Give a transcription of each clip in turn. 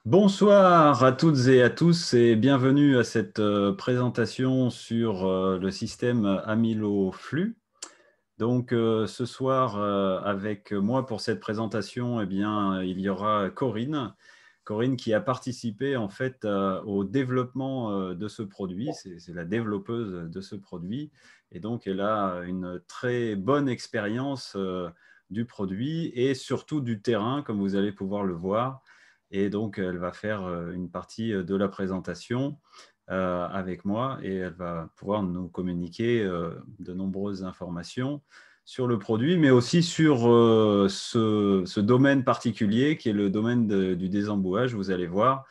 Bonsoir à toutes et à tous et bienvenue à cette présentation sur le système amyloflux. Donc ce soir avec moi pour cette présentation, eh bien, il y aura Corinne. Corinne qui a participé en fait au développement de ce produit. C'est la développeuse de ce produit et donc elle a une très bonne expérience du produit et surtout du terrain comme vous allez pouvoir le voir. Et donc, elle va faire une partie de la présentation avec moi et elle va pouvoir nous communiquer de nombreuses informations sur le produit, mais aussi sur ce domaine particulier qui est le domaine du désembouage, vous allez voir,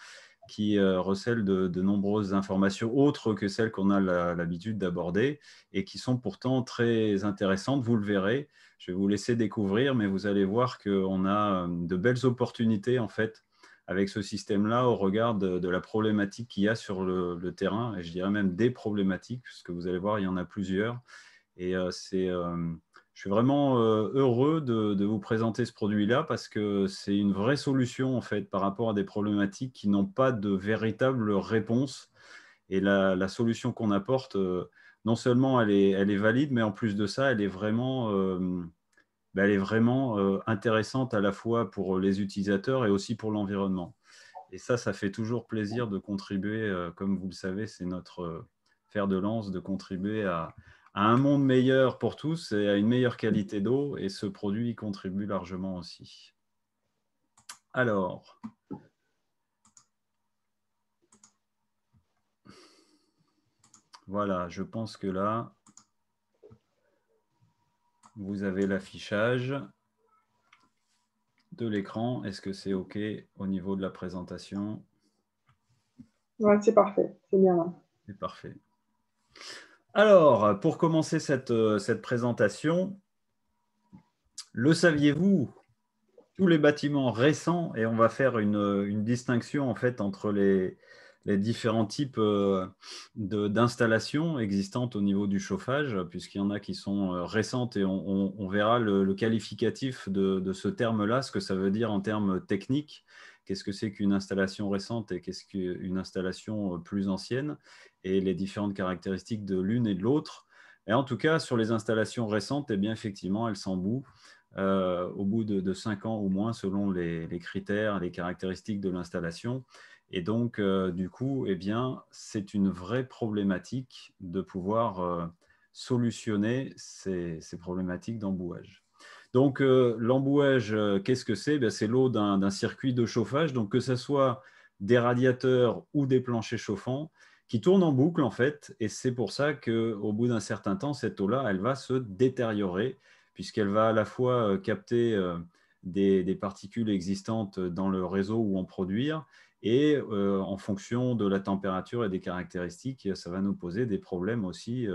qui recèle de nombreuses informations autres que celles qu'on a l'habitude d'aborder et qui sont pourtant très intéressantes, vous le verrez. Je vais vous laisser découvrir, mais vous allez voir qu'on a de belles opportunités en fait avec ce système-là au regard de la problématique qu'il y a sur le terrain, et je dirais même des problématiques, puisque vous allez voir, il y en a plusieurs. Et je suis vraiment heureux de vous présenter ce produit-là parce que c'est une vraie solution en fait par rapport à des problématiques qui n'ont pas de véritable réponse. Et la solution qu'on apporte, non seulement elle est valide, mais en plus de ça, elle est vraiment intéressante à la fois pour les utilisateurs et aussi pour l'environnement. Et ça fait toujours plaisir de contribuer, comme vous le savez, c'est notre fer de lance, de contribuer à un monde meilleur pour tous et à une meilleure qualité d'eau. Et ce produit y contribue largement aussi. Alors, voilà, je pense que là, vous avez l'affichage de l'écran. Est-ce que c'est OK au niveau de la présentation? Ouais, c'est parfait, c'est bien là. C'est parfait. Alors, pour commencer cette présentation, le saviez-vous? Tous les bâtiments récents, et on va faire une distinction en fait entre les différents types d'installations existantes au niveau du chauffage, puisqu'il y en a qui sont récentes et on verra le qualificatif de ce terme-là, ce que ça veut dire en termes techniques. Qu'est-ce que c'est qu'une installation récente et qu'est-ce qu'une installation plus ancienne et les différentes caractéristiques de l'une et de l'autre. Et en tout cas, sur les installations récentes, eh bien, effectivement, elles s'embouent au bout de 5 ans ou moins selon les critères, les caractéristiques de l'installation. Et donc, du coup, eh bien, c'est une vraie problématique de pouvoir solutionner ces problématiques d'embouage. Donc, l'embouage, qu'est-ce que c'est? C'est l'eau d'un circuit de chauffage, donc que ce soit des radiateurs ou des planchers chauffants, qui tournent en boucle en fait, et c'est pour ça qu'au bout d'un certain temps, cette eau-là, elle va se détériorer, puisqu'elle va à la fois capter des particules existantes dans le réseau ou en produire, et en fonction de la température et des caractéristiques, ça va nous poser des problèmes aussi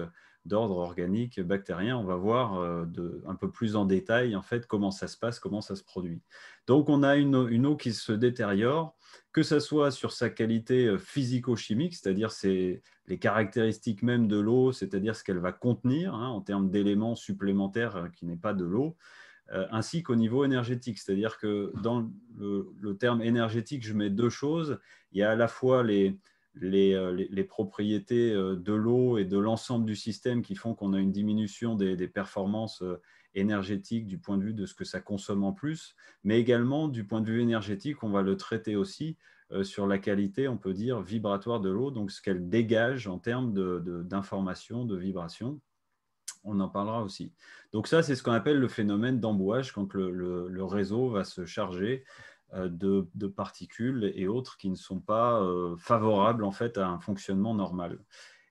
d'ordre organique, bactérien. On va voir un peu plus en détail en fait comment ça se passe, comment ça se produit. Donc on a une eau qui se détériore, que ce soit sur sa qualité physico-chimique, c'est-à-dire les caractéristiques même de l'eau, c'est-à-dire ce qu'elle va contenir hein, en termes d'éléments supplémentaires qui n'est pas de l'eau, ainsi qu'au niveau énergétique. C'est-à-dire que dans le terme énergétique, je mets deux choses. Il y a à la fois les propriétés de l'eau et de l'ensemble du système qui font qu'on a une diminution des performances énergétiques du point de vue de ce que ça consomme en plus, mais également du point de vue énergétique, on va le traiter aussi sur la qualité, on peut dire, vibratoire de l'eau, donc ce qu'elle dégage en termes d'information, de vibration. On en parlera aussi. Donc ça, c'est ce qu'on appelle le phénomène d'embouage, quand le réseau va se charger de particules et autres qui ne sont pas favorables en fait à un fonctionnement normal.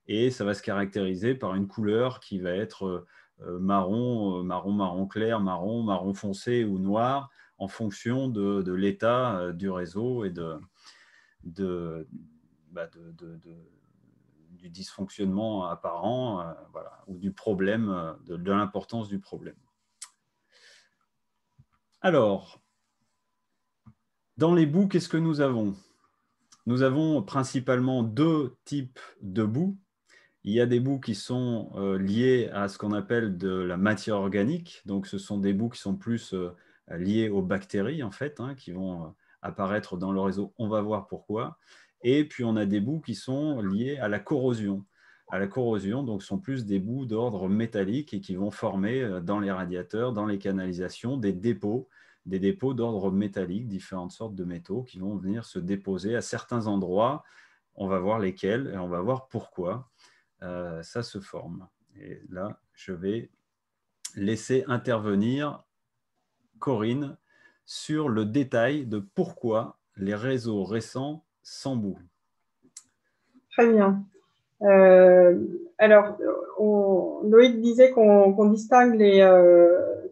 Et ça va se caractériser par une couleur qui va être marron, marron clair, marron foncé ou noir, en fonction de l'état du réseau et de, bah, du dysfonctionnement apparent voilà, ou du problème, de l'importance du problème. Alors, dans les boues, qu'est-ce que nous avons? Nous avons principalement deux types de boues. Il y a des boues qui sont liées à ce qu'on appelle de la matière organique. Donc, ce sont des boues qui sont plus liées aux bactéries, en fait, hein, qui vont apparaître dans le réseau. On va voir pourquoi. Et puis, on a des bouts qui sont liés à la corrosion. À la corrosion, donc, sont plus des bouts d'ordre métallique et qui vont former dans les radiateurs, dans les canalisations, des dépôts d'ordre métallique, différentes sortes de métaux qui vont venir se déposer à certains endroits. On va voir lesquels et on va voir pourquoi ça se forme. Et là, je vais laisser intervenir Corinne sur le détail de pourquoi les réseaux récents s'embouent. Très bien. Alors, Loïc disait qu'on distingue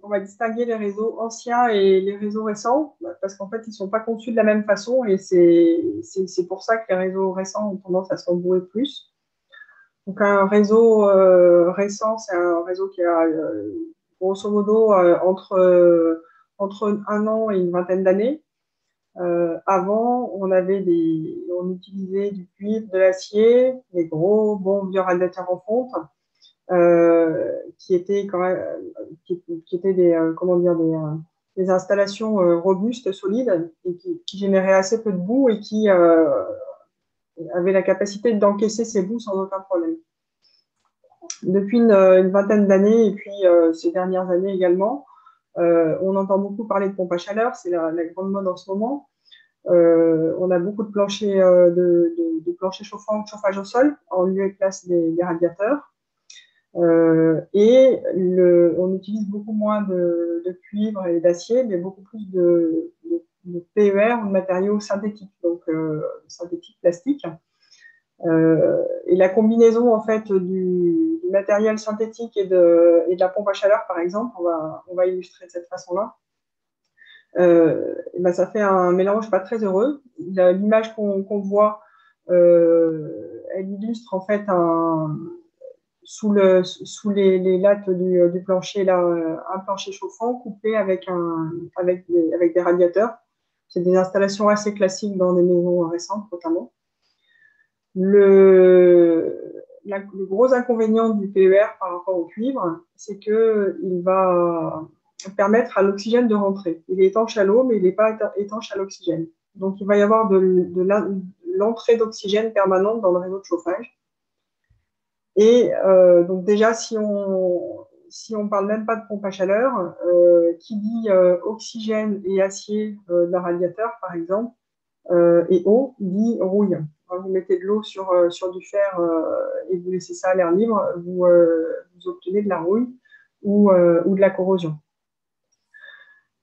qu'on va distinguer les réseaux anciens et les réseaux récents, parce qu'en fait, ils ne sont pas conçus de la même façon, et c'est pour ça que les réseaux récents ont tendance à s'embouer plus. Donc, un réseau récent, c'est un réseau qui a grosso modo entre 1 an et une vingtaine d'années. Avant, on utilisait du cuivre, de l'acier, des gros bons vieux radiateurs en fonte, qui étaient des installations robustes, solides, et qui généraient assez peu de boue et qui avaient la capacité d'encaisser ces boues sans aucun problème. Depuis une vingtaine d'années, et puis ces dernières années également, on entend beaucoup parler de pompe à chaleur, c'est la grande mode en ce moment. On a beaucoup de planchers, de planchers chauffants, de chauffage au sol, en lieu et place des radiateurs. On utilise beaucoup moins de cuivre et d'acier, mais beaucoup plus de PER ou de matériaux synthétiques, donc synthétiques plastiques. Et la combinaison en fait du matériel synthétique et de la pompe à chaleur, par exemple, on va illustrer de cette façon-là. Ben ça fait un mélange pas très heureux. L'image qu'on voit, elle illustre en fait sous les lattes du plancher là, un plancher chauffant couplé avec des radiateurs. C'est des installations assez classiques dans des maisons récentes notamment. Le gros inconvénient du PER par rapport au cuivre, c'est qu'il va permettre à l'oxygène de rentrer. Il est étanche à l'eau, mais il n'est pas étanche à l'oxygène. Donc, il va y avoir de l'entrée d'oxygène permanente dans le réseau de chauffage. Et donc, déjà, si on parle même pas de pompe à chaleur, qui dit oxygène et acier d'un radiateur, par exemple, et eau, dit rouille. Vous mettez de l'eau sur du fer et vous laissez ça à l'air libre, vous obtenez de la rouille ou de la corrosion.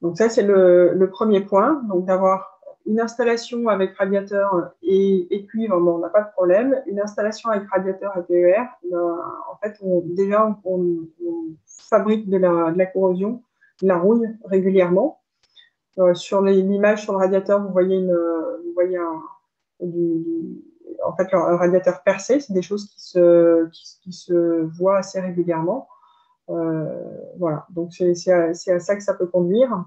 Donc ça, c'est le premier point. Donc d'avoir une installation avec radiateur et cuivre, bon, on n'a pas de problème. Une installation avec radiateur et PER, en fait, on fabrique de la corrosion, de la rouille régulièrement. Sur l'image sur le radiateur, vous voyez en fait, un radiateur percé. C'est des choses qui se voient assez régulièrement. Voilà, donc c'est à ça que ça peut conduire.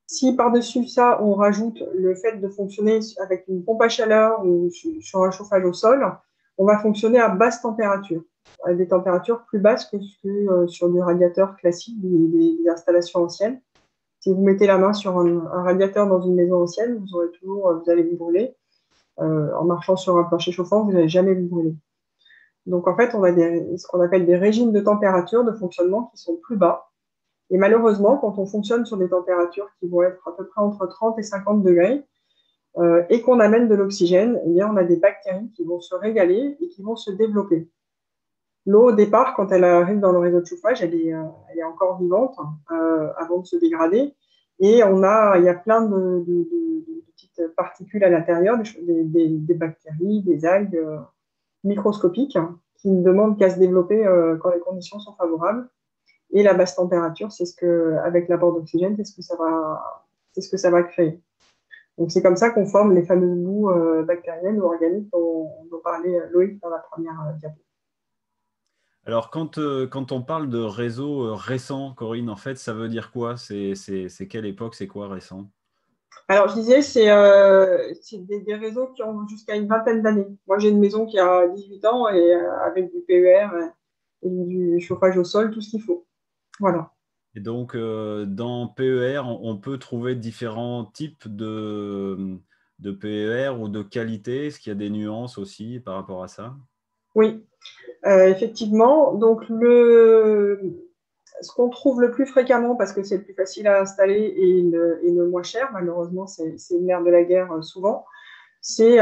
Si par-dessus ça, on rajoute le fait de fonctionner avec une pompe à chaleur ou sur un chauffage au sol, on va fonctionner à basse température, à des températures plus basses que sur du radiateur classique des installations anciennes. Si vous mettez la main sur un radiateur dans une maison ancienne, vous allez vous brûler. En marchant sur un plancher chauffant, vous n'allez jamais vous brûler. Donc, en fait, on a ce qu'on appelle des régimes de température de fonctionnement qui sont plus bas. Et malheureusement, quand on fonctionne sur des températures qui vont être à peu près entre 30 et 50 degrés et qu'on amène de l'oxygène, eh bien, on a des bactéries qui vont se régaler et qui vont se développer. L'eau, au départ, quand elle arrive dans le réseau de chauffage, elle est encore vivante avant de se dégrader. Et il y a plein de petites particules à l'intérieur, des bactéries, des algues microscopiques qui ne demandent qu'à se développer quand les conditions sont favorables. Et la basse température, avec l'apport d'oxygène, c'est ce que ça va créer. Donc, c'est comme ça qu'on forme les fameuses boues bactériennes ou organiques dont parlait Loïc dans la première diapo. Alors, quand on parle de réseau récent, Corinne, en fait, ça veut dire quoi? C'est quelle époque? C'est quoi récent? Alors, je disais, c'est des réseaux qui ont jusqu'à une vingtaine d'années. Moi, j'ai une maison qui a 18 ans et avec du PER et du chauffage au sol, tout ce qu'il faut. Voilà. Et donc, dans PER, on peut trouver différents types de PER ou de qualité. Est-ce qu'il y a des nuances aussi par rapport à ça? Oui, effectivement. Donc, ce qu'on trouve le plus fréquemment, parce que c'est le plus facile à installer et le moins cher, malheureusement, c'est le nerf de la guerre souvent, c'est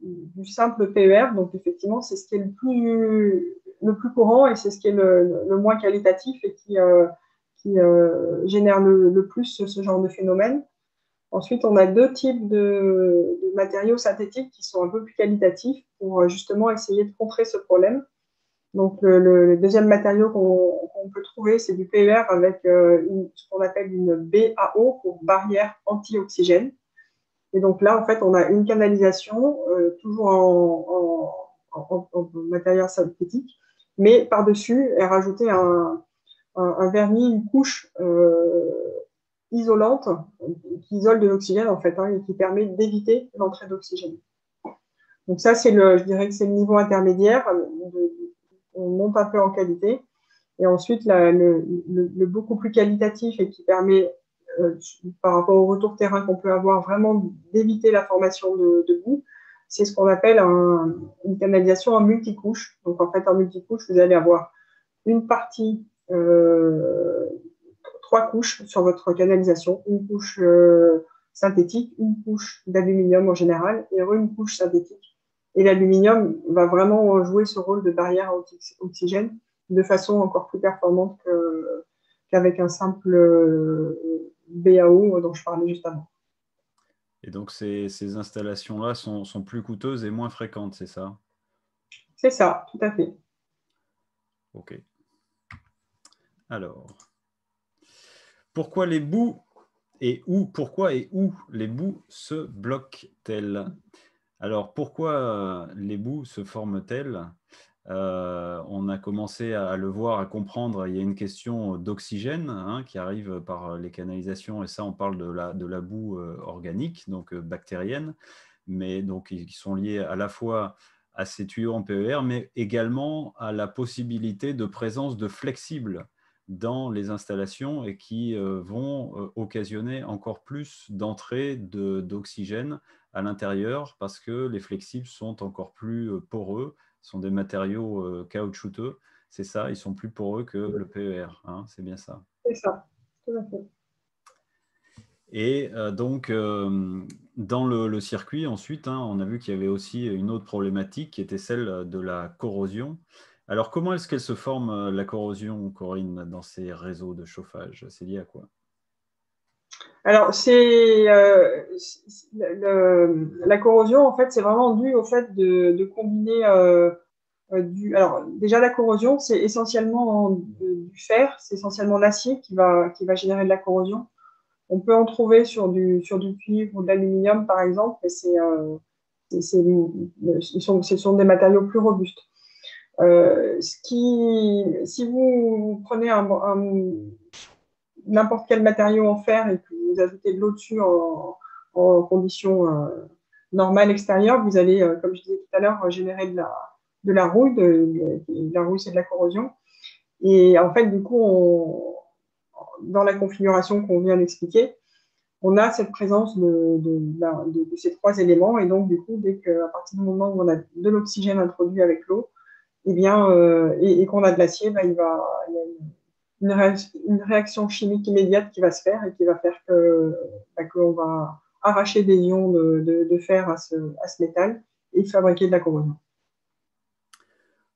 du simple PER. Donc, effectivement, c'est ce qui est le plus courant et c'est ce qui est le moins qualitatif et qui génère le plus ce genre de phénomène. Ensuite, on a deux types de matériaux synthétiques qui sont un peu plus qualitatifs pour justement essayer de contrer ce problème. Donc, le deuxième matériau qu'on peut trouver, c'est du PER avec ce qu'on appelle une BAO pour barrière anti-oxygène. Et donc là, en fait, on a une canalisation, toujours en matériel synthétique, mais par-dessus est rajouté un vernis, une couche isolante qui isole de l'oxygène, en fait, hein, et qui permet d'éviter l'entrée d'oxygène. Donc ça, je dirais que c'est le niveau intermédiaire. On monte un peu en qualité. Et ensuite, le beaucoup plus qualitatif et qui permet, par rapport au retour terrain qu'on peut avoir, vraiment d'éviter la formation de boue, c'est ce qu'on appelle une canalisation en multicouche. Donc, en fait, en multicouche, vous allez avoir une partie, trois couches sur votre canalisation, une couche synthétique, une couche d'aluminium en général et une couche synthétique. Et l'aluminium va vraiment jouer ce rôle de barrière anti-oxygène de façon encore plus performante qu'avec un simple BAO dont je parlais juste avant. Et donc, ces installations-là sont plus coûteuses et moins fréquentes, c'est ça? C'est ça, tout à fait. OK. Alors, pourquoi les boues pourquoi et où les boues se bloquent-elles? Alors, pourquoi les boues se forment-elles? On a commencé à le voir, à comprendre, il y a une question d'oxygène hein, qui arrive par les canalisations, et ça, on parle de la boue organique, donc bactérienne, mais donc qui sont liés à la fois à ces tuyaux en PER, mais également à la possibilité de présence de flexibles dans les installations et qui vont occasionner encore plus d'entrée d'oxygène à l'intérieur parce que les flexibles sont encore plus poreux, sont des matériaux caoutchouteux, c'est ça, ils sont plus poreux que le PER, hein, c'est bien ça. C'est ça, tout à fait. Et donc, dans le circuit, ensuite, hein, on a vu qu'il y avait aussi une autre problématique qui était celle de la corrosion. Alors, comment est-ce qu'elle se forme, la corrosion, Corinne, dans ces réseaux de chauffage? C'est lié à quoi? Alors, la corrosion, en fait, c'est vraiment dû au fait de combiner alors, déjà, la corrosion, c'est essentiellement du fer, c'est essentiellement l'acier qui va générer de la corrosion. On peut en trouver sur du cuivre ou de l'aluminium, par exemple, mais ce sont des matériaux plus robustes. Si vous prenez n'importe quel matériau en fer et que vous ajoutez de l'eau dessus en conditions normales extérieures, vous allez, comme je disais tout à l'heure, générer de la rouille. La rouille, c'est de la corrosion. Et en fait, du coup, dans la configuration qu'on vient d'expliquer, on a cette présence de ces trois éléments. Et donc, du coup, à partir du moment où on a de l'oxygène introduit avec l'eau, eh bien, et qu'on a de l'acier, ben, il y a une réaction chimique immédiate qui va se faire et qui va faire qu'on va arracher des ions de fer à ce métal et fabriquer de la corrosion.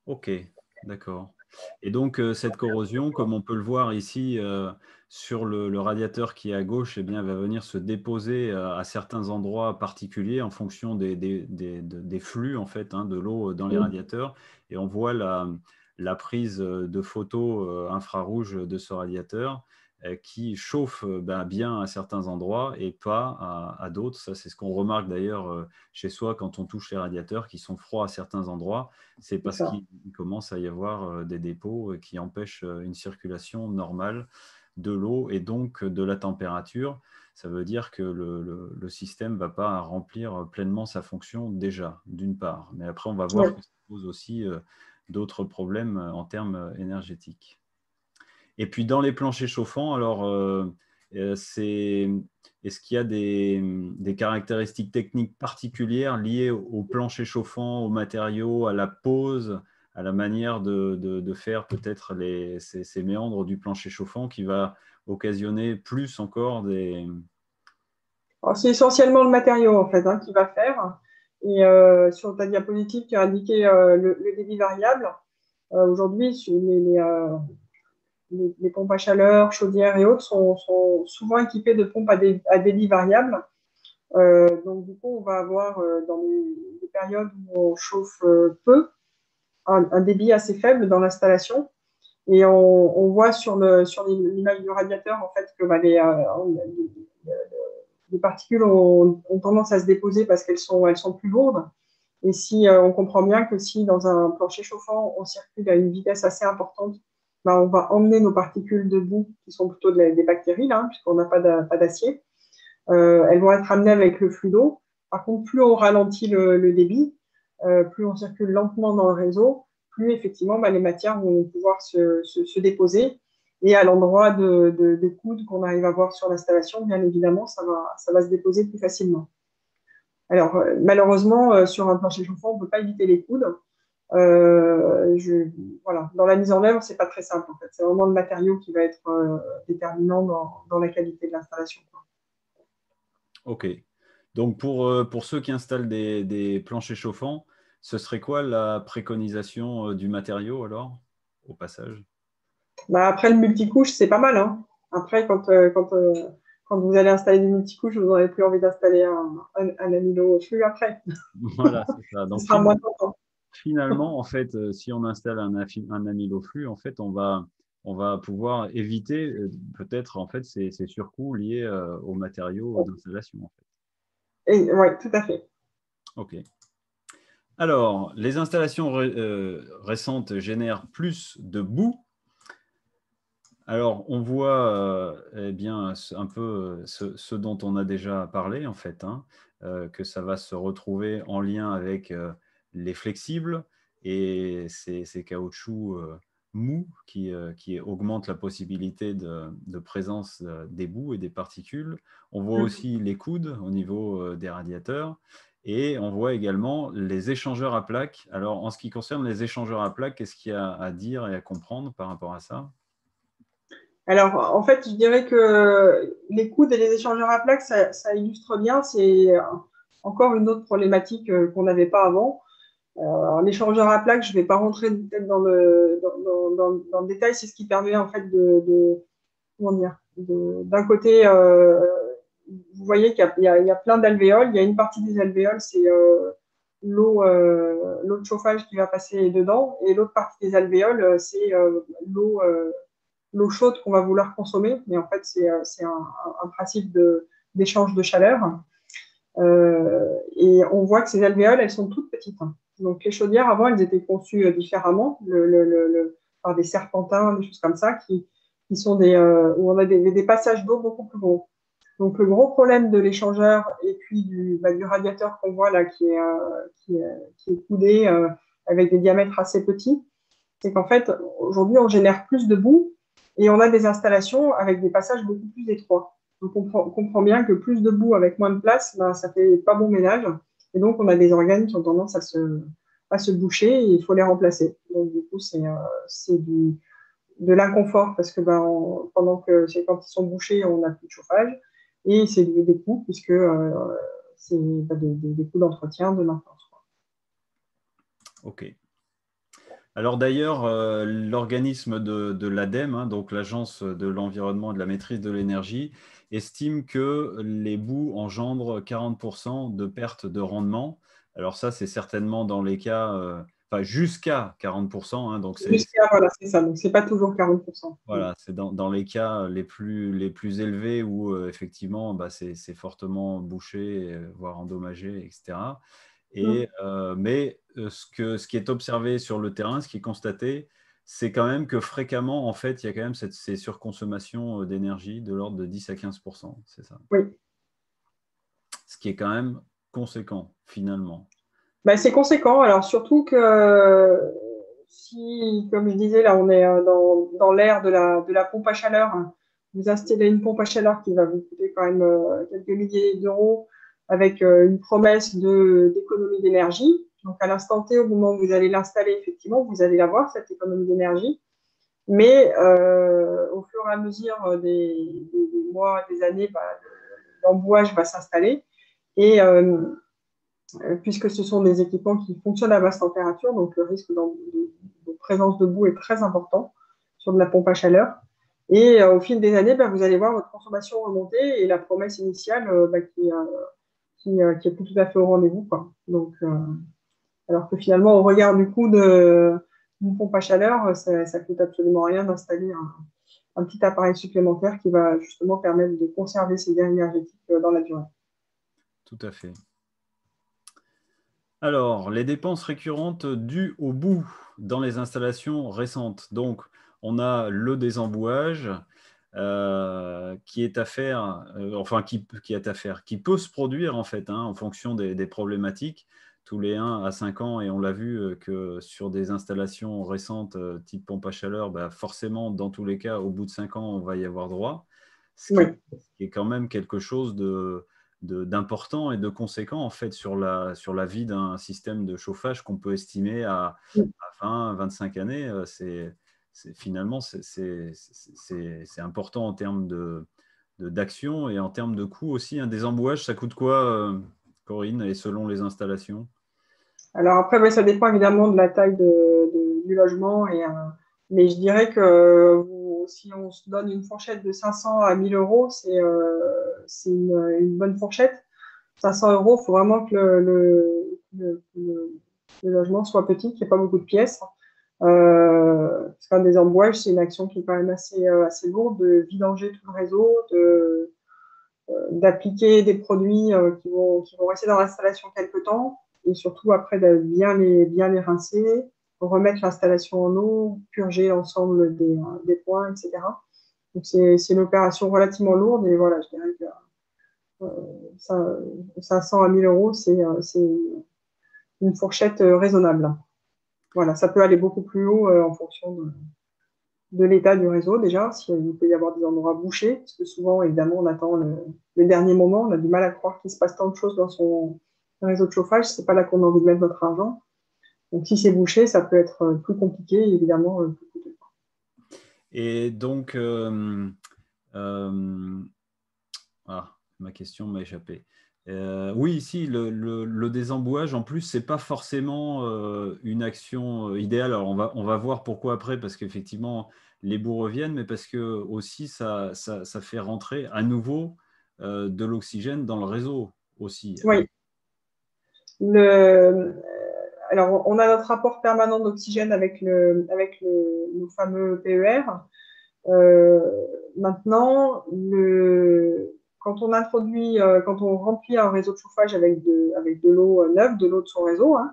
Ok, d'accord. Et donc, cette corrosion, comme on peut le voir ici sur le radiateur qui est à gauche, eh bien, va venir se déposer à certains endroits particuliers en fonction des flux en fait, hein, de l'eau dans les radiateurs. Et on voit la prise de photos infrarouges de ce radiateur qui chauffe bien à certains endroits et pas à d'autres. Ça, c'est ce qu'on remarque d'ailleurs chez soi quand on touche les radiateurs qui sont froids à certains endroits. C'est parce qu'il commence à y avoir des dépôts qui empêchent une circulation normale de l'eau et donc de la température. Ça veut dire que le système ne va pas remplir pleinement sa fonction déjà, d'une part. Mais après, on va voir que ça pose aussi d'autres problèmes en termes énergétiques. Et puis dans les planchers chauffants, alors est-ce qu'il y a des caractéristiques techniques particulières liées au plancher chauffant, aux matériaux, à la pose, à la manière de faire peut-être ces méandres du plancher chauffant qui va occasionner plus encore des… C'est essentiellement le matériau en fait qui va faire. Et sur ta diapositive, tu as indiqué le débit variable. Aujourd'hui, les pompes à chaleur, chaudières et autres sont souvent équipées de pompes à débit variable. Donc, du coup, on va avoir dans les périodes où on chauffe peu, un débit assez faible dans l'installation. Et on voit sur l'image du radiateur en fait que les particules ont tendance à se déposer parce qu'elles sont plus lourdes. Et si on comprend bien que si dans un plancher chauffant, on circule à une vitesse assez importante, ben, on va emmener nos particules de boue, qui sont plutôt des bactéries, là, puisqu'on n'a pas d'acier. Elles vont être amenées avec le flux d'eau. Par contre, plus on ralentit le débit, plus on circule lentement dans le réseau, plus effectivement ben, les matières vont pouvoir se déposer. Et à l'endroit des coudes qu'on arrive à voir sur l'installation, bien évidemment, ça va se déposer plus facilement. Alors, malheureusement, sur un plancher chauffant, on ne peut pas éviter les coudes. Voilà. Dans la mise en œuvre, ce n'est pas très simple. En fait. C'est vraiment le matériau qui va être déterminant dans la qualité de l'installation. Ok. Donc, pour ceux qui installent des planchers chauffants, ce serait quoi la préconisation du matériau alors, au passage? Bah, après, le multicouche, c'est pas mal. Hein. Après, quand vous allez installer des multicouches, vous n'aurez plus envie d'installer un amilo flux après. Voilà, c'est ça. Ce Donc, sera moins tentant. finalement, en fait, si on installe un amyloflux, en fait, on va pouvoir éviter peut-être en fait ces surcoûts liés aux matériaux d'installation. En fait. Oui, tout à fait. Ok. Alors, les installations récentes génèrent plus de boue. Alors, on voit eh bien, un peu ce dont on a déjà parlé, en fait, hein, que ça va se retrouver en lien avec les flexibles et ces caoutchoucs mous qui augmentent la possibilité de présence des boues et des particules. On voit aussi les coudes au niveau des radiateurs et on voit également les échangeurs à plaques. Alors, en ce qui concerne les échangeurs à plaques, qu'est-ce qu'il y a à dire et à comprendre par rapport à ça? Alors, en fait, je dirais que les coudes et les échangeurs à plaques, ça illustre bien. C'est encore une autre problématique qu'on n'avait pas avant. Un échangeur à plaques, je ne vais pas rentrer peut-être dans le détail. C'est ce qui permet en fait comment dire, d'un côté, vous voyez qu'il y a plein d'alvéoles. Il y a une partie des alvéoles, c'est l'eau de chauffage qui va passer dedans, et l'autre partie des alvéoles, c'est l'eau chaude qu'on va vouloir consommer. Mais en fait, c'est un principe d'échange de chaleur. Et on voit que ces alvéoles, elles sont toutes petites. Donc, les chaudières, avant, elles étaient conçues différemment, par des serpentins, des choses comme ça, qui sont où on a des passages d'eau beaucoup plus gros. Donc, le gros problème de l'échangeur et puis du radiateur qu'on voit là, qui est coudé avec des diamètres assez petits, c'est qu'en fait, aujourd'hui, on génère plus de boue et on a des installations avec des passages beaucoup plus étroits. Donc, on comprend bien que plus de boue avec moins de place, ben, ça fait pas bon ménage. Et donc, on a des organes qui ont tendance à se boucher et il faut les remplacer. Donc, du coup, c'est de l'inconfort parce que quand ils sont bouchés, on n'a plus de chauffage. Et c'est des coûts puisque c'est des coûts d'entretien, de maintenance. Ok. Alors d'ailleurs, l'organisme de l'ADEME, hein, donc l'Agence de l'environnement et de la maîtrise de l'énergie, estime que les boues engendrent 40% de perte de rendement. Alors ça, c'est certainement dans les cas, enfin jusqu'à 40%. Hein, donc Voilà, c'est ça. Donc, ce n'est pas toujours 40%. voilà, c'est dans les cas les plus élevés où effectivement, bah, c'est fortement bouché, voire endommagé, etc. Mais ce qui est observé sur le terrain, ce qui est constaté, c'est quand même que fréquemment, en fait, il y a quand même ces surconsommations d'énergie de l'ordre de 10 à 15%, c'est ça. Oui. Ce qui est quand même conséquent, finalement. Ben, c'est conséquent. Alors, surtout que si, comme je disais, là, on est dans l'ère de la pompe à chaleur, hein. Vous installez une pompe à chaleur qui va vous coûter quand même quelques milliers d'euros avec une promesse d'économie d'énergie. Donc, à l'instant T, au moment où vous allez l'installer, effectivement, vous allez l'avoir, cette économie d'énergie. Mais au fur et à mesure des mois, des années, bah, l'embouage va s'installer. Et puisque ce sont des équipements qui fonctionnent à basse température, donc le risque de présence de boue est très important sur de la pompe à chaleur. Et au fil des années, bah, vous allez voir votre consommation remonter et la promesse initiale qui est plus tout à fait au rendez-vous, quoi. Donc, alors que finalement, au regard du coût d'une pompe à chaleur, ça ne coûte absolument rien d'installer un petit appareil supplémentaire qui va justement permettre de conserver ces gains énergétiques dans la durée. Tout à fait. Alors, les dépenses récurrentes dues au bout dans les installations récentes. Donc, on a le désembouage qui est à faire, enfin qui est à faire, qui peut se produire en fait en fonction des problématiques tous les 1 à 5 ans. Et on l'a vu que sur des installations récentes type pompe à chaleur, bah, forcément, dans tous les cas, au bout de 5 ans, on va y avoir droit. Oui. Ce qui est quand même quelque chose d'important et de conséquent en fait sur la vie d'un système de chauffage qu'on peut estimer à 20, 25 années. Finalement, c'est important en termes d'action et en termes de coût aussi. Un désembouage, ça coûte quoi, Corinne, et selon les installations? Alors après, ouais, ça dépend évidemment de la taille du logement. Mais je dirais que si on se donne une fourchette de 500 à 1000 euros, c'est une bonne fourchette. 500 euros, il faut vraiment que le logement soit petit, qu'il n'y ait pas beaucoup de pièces. Parce qu'un désembouage, c'est une action qui est quand même assez lourde de vidanger tout le réseau, d'appliquer des produits qui vont rester dans l'installation quelques temps et surtout après de bien les rincer, remettre l'installation en eau, purger l'ensemble des points, etc. Donc c'est une opération relativement lourde et voilà, je dirais que 500 à 1000 euros, c'est une fourchette raisonnable. Voilà, ça peut aller beaucoup plus haut en fonction de l'état du réseau déjà, s'il peut y avoir des endroits bouchés, parce que souvent, évidemment, on attend le dernier moment, on a du mal à croire qu'il se passe tant de choses dans son réseau de chauffage, c'est pas là qu'on a envie de mettre notre argent. Donc si c'est bouché, ça peut être plus compliqué, évidemment, plus coûteux. Et donc, ma question m'a échappé. Oui, ici, le désembouage, en plus, c'est pas forcément une action idéale. Alors, on va voir pourquoi après, parce qu'effectivement, les bouts reviennent, mais parce que aussi, ça fait rentrer à nouveau de l'oxygène dans le réseau aussi. Oui. Alors, on a notre rapport permanent d'oxygène avec le fameux PER. Maintenant, quand on introduit, quand on remplit un réseau de chauffage avec de l'eau neuve, de l'eau de son réseau, hein,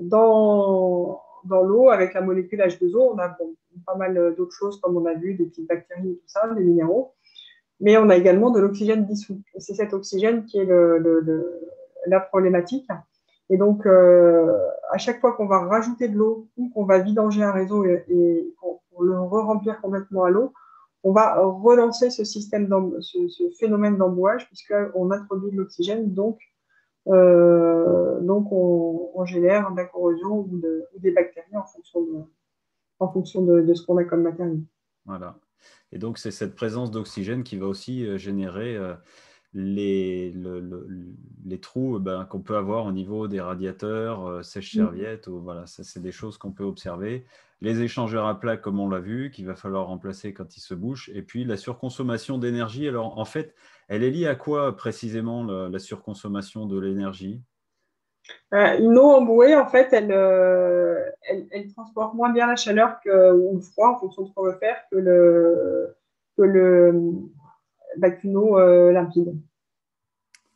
dans l'eau, avec la molécule H2O, on a pas mal d'autres choses, comme on a vu, des petites bactéries et tout ça, des minéraux. Mais on a également de l'oxygène dissous. Et c'est cet oxygène qui est la problématique. Et donc, à chaque fois qu'on va rajouter de l'eau ou qu'on va vidanger un réseau et pour le re-remplir complètement à l'eau, on va relancer ce phénomène d'embouage puisqu'on introduit de l'oxygène. Donc on génère de la corrosion ou des bactéries en fonction de ce qu'on a comme matériau. Voilà. Et donc, c'est cette présence d'oxygène qui va aussi générer les trous qu'on peut avoir au niveau des radiateurs, sèche-serviettes. Voilà, ça, c'est des choses qu'on peut observer. Les échangeurs à plaques, comme on l'a vu, qu'il va falloir remplacer quand ils se bouchent. Et puis, la surconsommation d'énergie. Alors, en fait, elle est liée à quoi précisément, la surconsommation de l'énergie? Une eau embouée, en fait, elle transporte moins bien la chaleur ou le froid, en fonction de ce qu'on veut faire, qu'une eau limpide.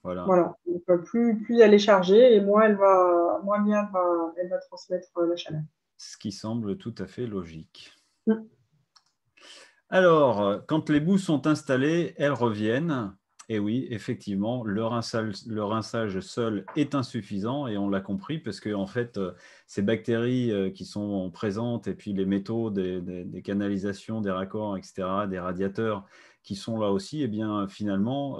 Voilà. Voilà. Donc, plus elle est chargée et moins bien elle va transmettre la chaleur. Ce qui semble tout à fait logique. Mm. Alors, quand les boues sont installées, elles reviennent. Et oui, effectivement, le rinçage seul est insuffisant et on l'a compris parce que en fait, ces bactéries qui sont présentes et puis les métaux des canalisations, des raccords, etc., des radiateurs qui sont là aussi, eh bien finalement,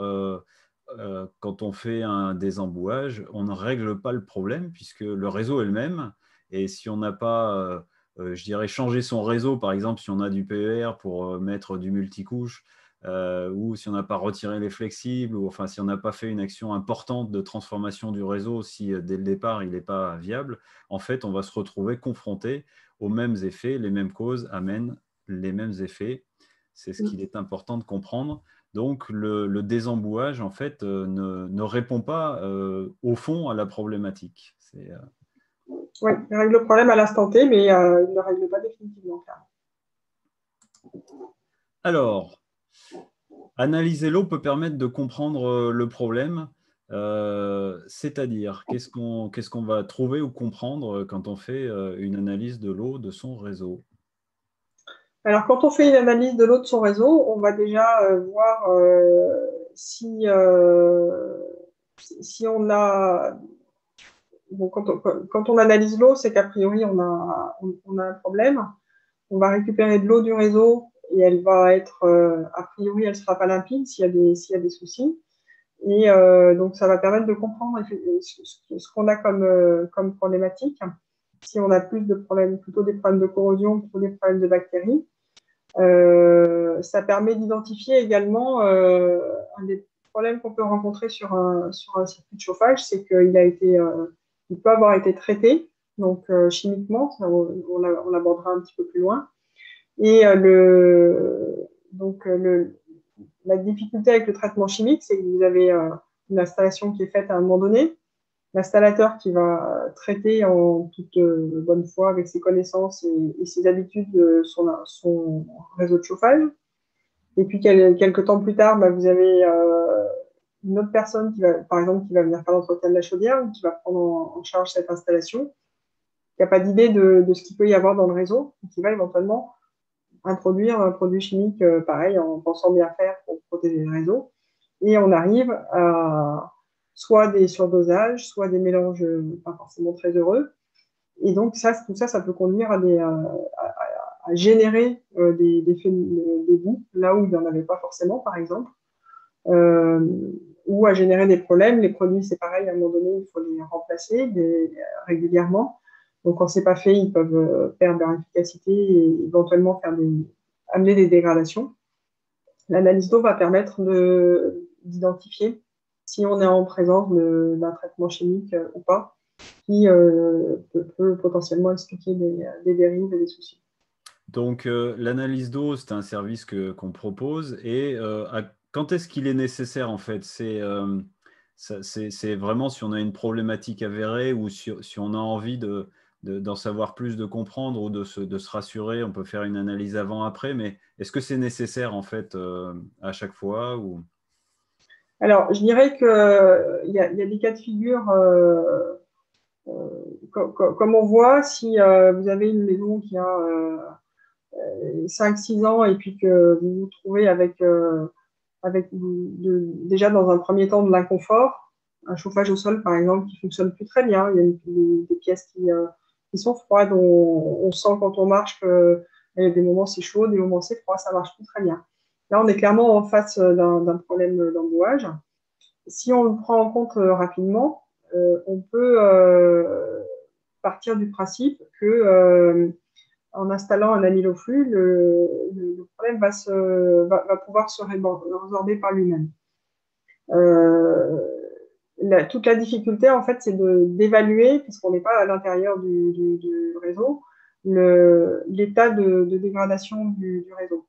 quand on fait un désembouage, on ne règle pas le problème puisque le réseau est le même. Et si on n'a pas, je dirais, changé son réseau, par exemple, si on a du PER pour mettre du multicouche, ou si on n'a pas retiré les flexibles, ou enfin si on n'a pas fait une action importante de transformation du réseau, si dès le départ il n'est pas viable, en fait on va se retrouver confronté aux mêmes effets, les mêmes causes amènent les mêmes effets. C'est ce qu'il est important de comprendre. Donc le désembouage en fait ne répond pas au fond à la problématique. Oui, il règle le problème à l'instant T, mais il ne le règle pas définitivement. Alors, analyser l'eau peut permettre de comprendre le problème, c'est-à-dire qu'est-ce qu'on va trouver ou comprendre quand on fait une analyse de l'eau de son réseau. Alors, quand on fait une analyse de l'eau de son réseau, on va déjà voir si on a… Bon, quand on analyse l'eau, c'est qu'a priori, on a un problème. On va récupérer de l'eau du réseau et elle va être, a priori, elle ne sera pas limpide s'il y a des soucis. Et donc, ça va permettre de comprendre ce qu'on a comme problématique. Si on a plus de problèmes, plutôt des problèmes de corrosion, plutôt des problèmes de bactéries. Ça permet d'identifier également un des problèmes qu'on peut rencontrer sur un circuit de chauffage, c'est il peut avoir été traité, donc chimiquement, on l'abordera un petit peu plus loin. Et la difficulté avec le traitement chimique, c'est que vous avez une installation qui est faite à un moment donné, l'installateur qui va traiter en toute bonne foi avec ses connaissances et ses habitudes son réseau de chauffage. Et puis quelques temps plus tard, vous avez une autre personne par exemple, qui va venir faire l'entretien de la chaudière ou qui va prendre en charge cette installation, qui n'a pas d'idée de ce qu'il peut y avoir dans le réseau, et qui va éventuellement introduire un produit chimique pareil en pensant bien faire pour protéger le réseau. Et on arrive à soit des surdosages, soit des mélanges pas forcément très heureux. Et donc, tout ça, ça peut conduire à générer des bouts là où il n'y en avait pas forcément, par exemple, ou à générer des problèmes. Les produits, c'est pareil, à un moment donné, il faut les remplacer régulièrement. Donc, quand ce n'est pas fait, ils peuvent perdre leur efficacité et éventuellement amener des dégradations. L'analyse d'eau va permettre d'identifier si on est en présence d'un traitement chimique ou pas, qui peut potentiellement expliquer des dérives et des soucis. Donc, l'analyse d'eau, c'est un service qu'on propose. Et quand est-ce qu'il est nécessaire, en fait? C'est vraiment si on a une problématique avérée ou si on a envie d'en savoir plus, de comprendre ou de se rassurer, on peut faire une analyse avant-après. Mais est-ce que c'est nécessaire, en fait, à chaque fois ou… Alors, je dirais qu'il y a des cas de figure, comme on voit, si vous avez une maison qui a 5-6 ans et puis que vous vous trouvez avec déjà dans un premier temps de l'inconfort, un chauffage au sol par exemple qui fonctionne plus très bien, il y a des pièces qui sont froides, on sent quand on marche qu'il y a des moments c'est chaud, des moments c'est froid, ça marche plus très bien. Là on est clairement en face d'un problème d'embouage. Si on le prend en compte rapidement, on peut partir du principe que en installant un amyloflux, le problème va pouvoir se résorber par lui-même. Toute la difficulté, en fait, c'est d'évaluer, puisqu'on n'est pas à l'intérieur du réseau, l'état de dégradation du réseau.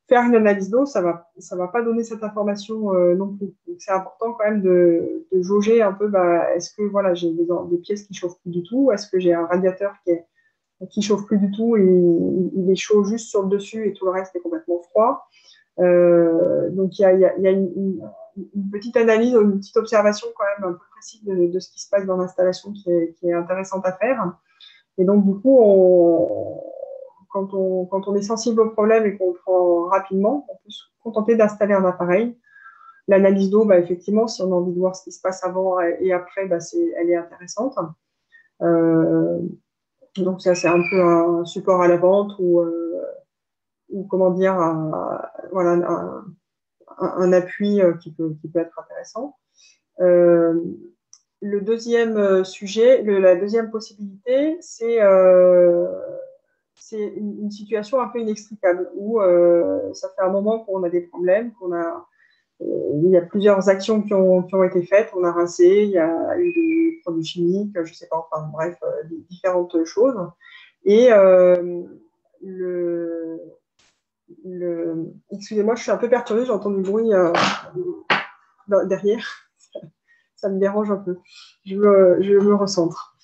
Faire une analyse d'eau, ça va pas donner cette information non plus. Donc, c'est important quand même de jauger un peu, est-ce que voilà, j'ai des pièces qui chauffent plus du tout? Est-ce que j'ai un radiateur qui chauffe plus du tout et il est chaud juste sur le dessus et tout le reste est complètement froid? Donc, il y a une petite analyse, une petite observation quand même un peu précise de ce qui se passe dans l'installation qui est intéressante à faire. Et donc, du coup, quand on est sensible au problème et qu'on le prend rapidement, on peut se contenter d'installer un appareil L'analyse d'eau, bah, effectivement, si on a envie de voir ce qui se passe avant et après, bah, elle est intéressante. Donc ça, c'est un peu un support à la vente ou comment dire, voilà, un appui qui peut être intéressant. Le deuxième sujet, la deuxième possibilité, c'est une situation un peu inextricable où ça fait un moment qu'on a des problèmes, il y a plusieurs actions qui ont été faites. On a rincé, il y a eu des produits chimiques, je ne sais pas, enfin bref, différentes choses. Et le, excusez-moi, je suis un peu perturbée, j'entends du bruit derrière. Ça me dérange un peu. Je me recentre.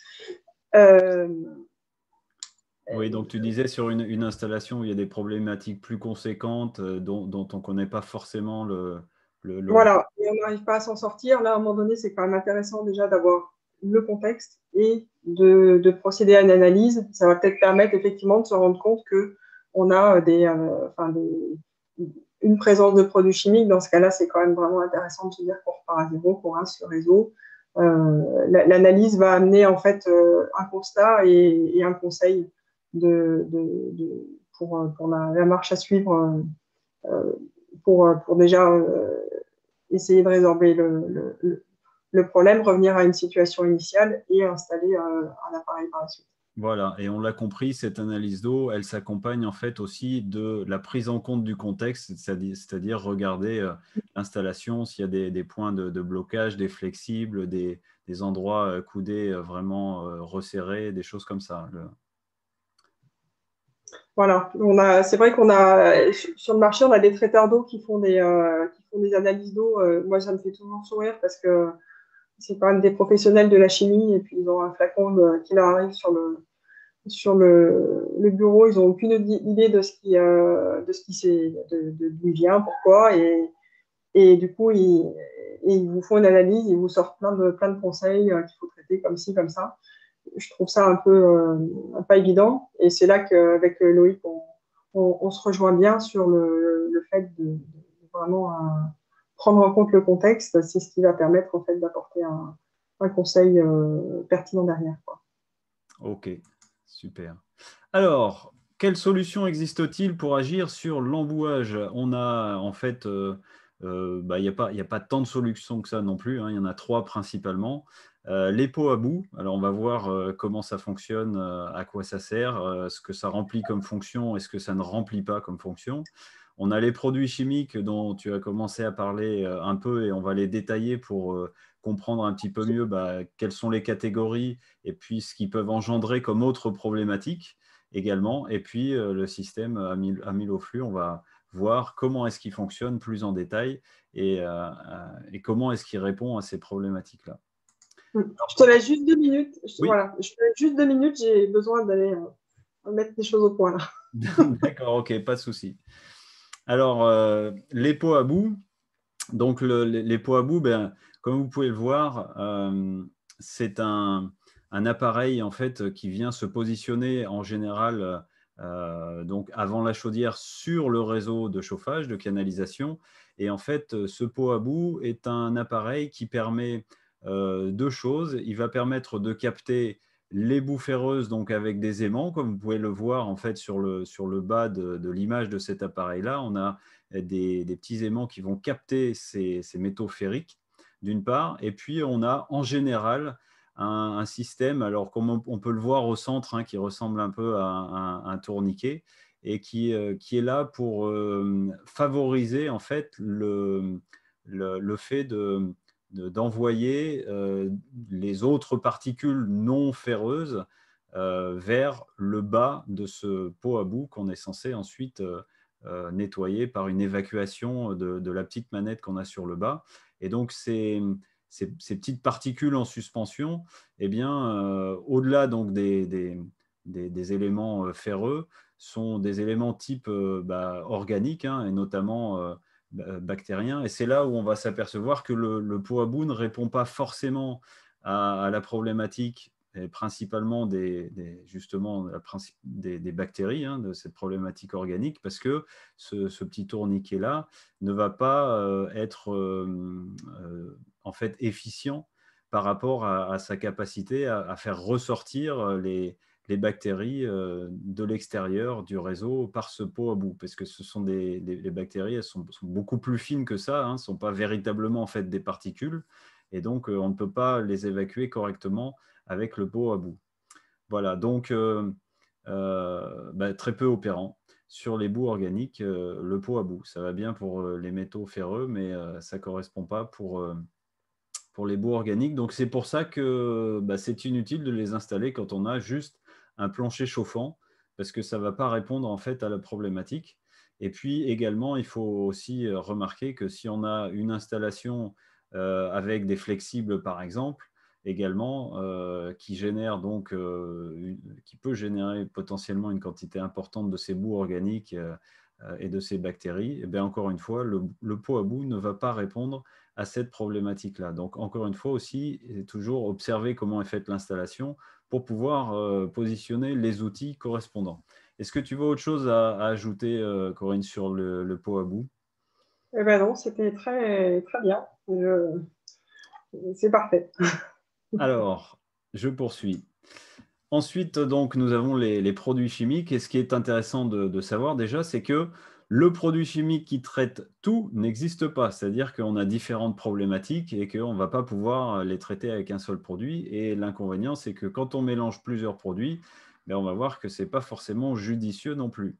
Oui, donc tu disais sur une installation où il y a des problématiques plus conséquentes dont on ne connaît pas forcément le... Voilà, et on n'arrive pas à s'en sortir. Là, à un moment donné, c'est quand même intéressant déjà d'avoir le contexte et de procéder à une analyse. Ça va peut-être permettre effectivement de se rendre compte qu'on a une présence de produits chimiques. Dans ce cas-là, c'est quand même vraiment intéressant de se dire qu'on repart à zéro, qu'on rince le réseau. L'analyse va amener en fait un constat et un conseil pour la marche à suivre pour déjà essayer de résorber le problème, revenir à une situation initiale et installer un appareil par la suite. Voilà, et on l'a compris, cette analyse d'eau, elle s'accompagne en fait aussi de la prise en compte du contexte, c'est-à-dire regarder l'installation, s'il y a des points de blocage, des flexibles, des endroits coudés vraiment resserrés, des choses comme ça. Voilà, c'est vrai qu'on a sur le marché, on a des traiteurs d'eau qui font des analyses d'eau. Moi, ça me fait toujours sourire parce que c'est quand même des professionnels de la chimie et puis ils ont un flacon qui leur arrive sur le bureau. Ils n'ont aucune idée de ce qui c'est, d'où il vient, pourquoi. Et du coup, ils vous font une analyse, ils vous sortent plein de conseils qu'il faut traiter comme ci, comme ça. Je trouve ça un peu pas évident. Et c'est là qu'avec Loïc, on se rejoint bien sur le fait de vraiment prendre en compte le contexte. C'est ce qui va permettre en fait d'apporter un conseil pertinent derrière, quoi. Ok, super. Alors, quelles solutions existent-ils pour agir sur l'embouage? On a en fait, bah, il n'y a pas tant de solutions que ça non plus, hein. Il y en a trois principalement. Les pots à bout, alors on va voir comment ça fonctionne, à quoi ça sert, ce que ça remplit comme fonction et ce que ça ne remplit pas comme fonction. On a les produits chimiques dont tu as commencé à parler un peu et on va les détailler pour comprendre un petit peu mieux bah, quelles sont les catégories et puis ce qu'ils peuvent engendrer comme autres problématiques également. Et puis le système amyle au flux, on va voir comment est-ce qu'il fonctionne plus en détail et comment est-ce qu'il répond à ces problématiques-là. Je te laisse juste 2 minutes. Oui, Voilà, je te laisse juste 2 minutes. J'ai besoin d'aller mettre des choses au point là. d'accord, ok, pas de souci. Alors, les pots à bout, donc les pots à bout, ben, comme vous pouvez le voir, c'est un appareil en fait qui vient se positionner en général donc avant la chaudière sur le réseau de chauffage, de canalisation. Et en fait, ce pot à bout est un appareil qui permet deux choses. Il va permettre de capter les boues ferreuses donc avec des aimants, comme vous pouvez le voir en fait sur le bas de l'image de cet appareil-là. On a des petits aimants qui vont capter ces métaux ferriques, d'une part, et puis on a en général un système, alors comme on peut le voir au centre, hein, qui ressemble un peu à un tourniquet, et qui est là pour favoriser en fait le fait d'envoyer les autres particules non ferreuses vers le bas de ce pot à bout qu'on est censé ensuite nettoyer par une évacuation de la petite manette qu'on a sur le bas. Et donc, ces petites particules en suspension, eh bien, au-delà donc des éléments ferreux, sont des éléments type bah, organique, hein, et notamment bactériens. Et c'est là où on va s'apercevoir que le pot à bout ne répond pas forcément à la problématique et principalement justement des bactéries, hein, de cette problématique organique, parce que ce petit tourniquet-là ne va pas être en fait efficient par rapport à sa capacité à faire ressortir les bactéries de l'extérieur du réseau par ce pot à bout, parce que ce sont les bactéries, elles sont beaucoup plus fines que ça, hein, ne sont pas véritablement en fait des particules, et donc on ne peut pas les évacuer correctement avec le pot à bout. Voilà, donc très peu opérant. Sur les bouts organiques, le pot à bout, ça va bien pour les métaux ferreux, mais ça ne correspond pas pour les bouts organiques. Donc c'est pour ça que c'est inutile de les installer quand on a juste un plancher chauffant, parce que ça ne va pas répondre en fait à la problématique. Et puis également, il faut aussi remarquer que si on a une installation avec des flexibles par exemple, également, qui génère donc, qui peut générer potentiellement une quantité importante de ces bouts organiques et de ces bactéries, et bien encore une fois, le pot à bout ne va pas répondre à cette problématique-là. Donc, encore une fois aussi, toujours observer comment est faite l'installation pour pouvoir positionner les outils correspondants. Est-ce que tu vois autre chose à ajouter, Corinne, sur le pot à bout? Eh ben non, c'était très, très bien. C'est parfait. Alors, je poursuis. Ensuite, donc, nous avons les produits chimiques. Et ce qui est intéressant de savoir déjà, c'est que le produit chimique qui traite tout n'existe pas. C'est-à-dire qu'on a différentes problématiques et qu'on ne va pas pouvoir les traiter avec un seul produit. Et l'inconvénient, c'est que quand on mélange plusieurs produits, on va voir que ce n'est pas forcément judicieux non plus.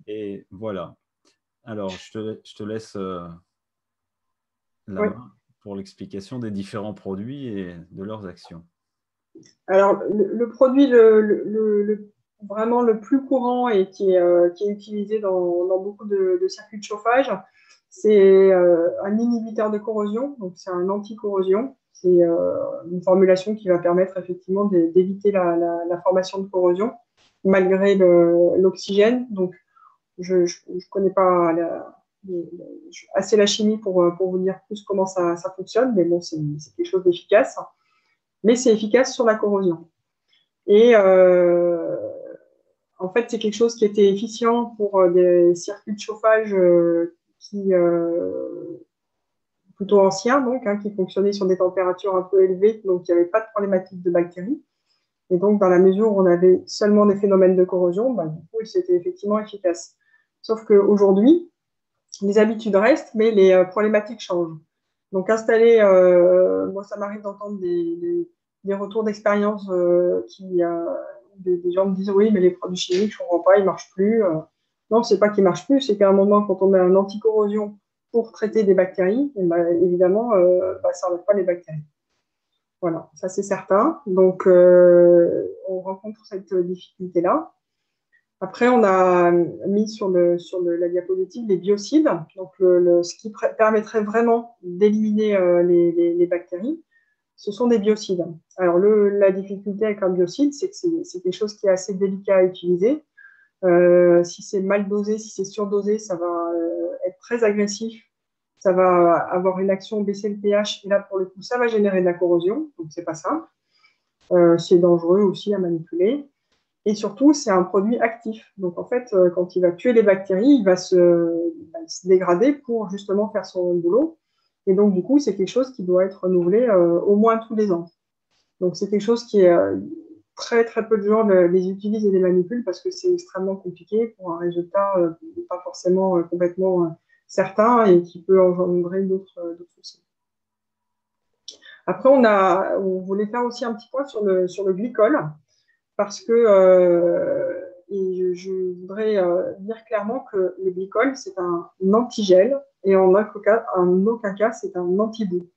Et voilà. Alors, je te laisse la Oui. main pour l'explication des différents produits et de leurs actions. Alors, le produit vraiment le plus courant et qui est utilisé dans beaucoup de circuits de chauffage, c'est un inhibiteur de corrosion, donc c'est un anti-corrosion. C'est une formulation qui va permettre effectivement d'éviter la formation de corrosion malgré l'oxygène. Donc, je ne connais pas assez la chimie pour vous dire plus comment ça fonctionne, mais bon, c'est quelque chose d'efficace. Mais c'est efficace sur la corrosion. Et en fait, c'est quelque chose qui était efficient pour des circuits de chauffage plutôt anciens, donc, hein, qui fonctionnaient sur des températures un peu élevées, donc il n'y avait pas de problématique de bactéries. Et donc, dans la mesure où on avait seulement des phénomènes de corrosion, du coup, c'était effectivement efficace. Sauf qu'aujourd'hui, les habitudes restent, mais les problématiques changent. Donc, installer, moi, ça m'arrive d'entendre des retours d'expérience des gens me disent oui, mais les produits chimiques, je ne comprends pas, ils ne marchent plus. Non, ce n'est pas qu'ils ne marchent plus, c'est qu'à un moment, quand on met un anticorrosion pour traiter des bactéries, évidemment, ça n'enlève pas les bactéries. Voilà, ça c'est certain. Donc, on rencontre cette difficulté-là. Après, on a mis sur la diapositive les biocides, donc ce qui permettrait vraiment d'éliminer les bactéries, ce sont des biocides. Alors, la difficulté avec un biocide, c'est que c'est quelque chose qui est assez délicat à utiliser. Si c'est mal dosé, si c'est surdosé, ça va être très agressif. Ça va avoir une action baisser le pH, et là, pour le coup, ça va générer de la corrosion, donc c'est pas simple. C'est dangereux aussi à manipuler. Et surtout, c'est un produit actif. Donc, en fait, quand il va tuer les bactéries, il va se dégrader pour justement faire son boulot. Et donc, du coup, c'est quelque chose qui doit être renouvelé au moins tous les ans. Donc, c'est quelque chose qui est très, très peu de gens les utilisent et les manipulent parce que c'est extrêmement compliqué pour un résultat pas forcément complètement certain et qui peut engendrer d'autres soucis. Après, on voulait faire aussi un petit point sur le glycol parce que et je voudrais dire clairement que le glycol, c'est un antigel et en aucun cas, c'est un antibout.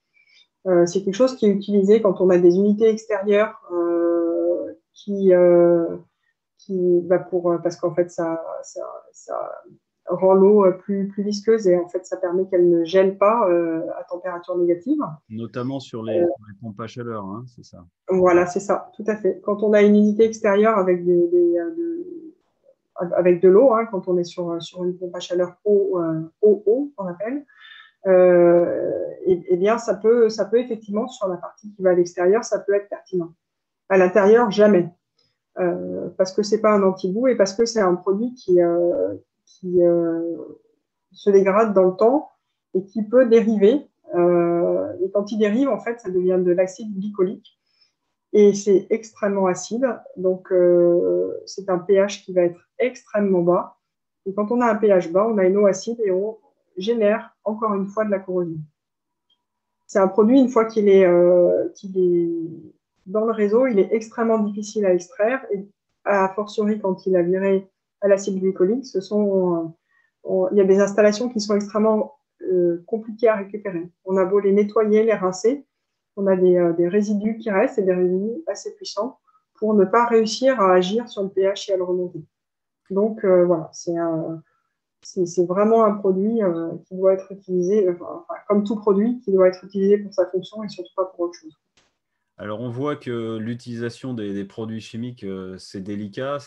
C'est quelque chose qui est utilisé quand on a des unités extérieures parce qu'en fait, ça rend l'eau plus visqueuse et en fait, ça permet qu'elle ne gèle pas à température négative. Notamment sur les pompes à chaleur, hein, c'est ça. Voilà, c'est ça, tout à fait. Quand on a une unité extérieure avec avec de l'eau, hein, quand on est sur une pompe à chaleur eau, on appelle, bien ça peut effectivement, sur la partie qui va à l'extérieur, ça peut être pertinent. À l'intérieur, jamais. Parce que c'est pas un anti-goût et parce que c'est un produit qui se dégrade dans le temps et qui peut dériver. Et quand il dérive, en fait, ça devient de l'acide glycolique et c'est extrêmement acide. Donc, c'est un pH qui va être extrêmement bas. Et quand on a un pH bas, on a une eau acide et on génère encore une fois de la corrosion. C'est un produit, une fois qu'il est dans le réseau, il est extrêmement difficile à extraire. Et a fortiori, quand il a viré à l'acide glycolique, il y a des installations qui sont extrêmement compliquées à récupérer. On a beau les nettoyer, les rincer, on a des résidus qui restent et des résidus assez puissants pour ne pas réussir à agir sur le pH et à le remonter. Donc voilà, c'est vraiment un produit qui doit être utilisé, comme tout produit, qui doit être utilisé pour sa fonction et surtout pas pour autre chose. Alors, on voit que l'utilisation des produits chimiques, c'est délicat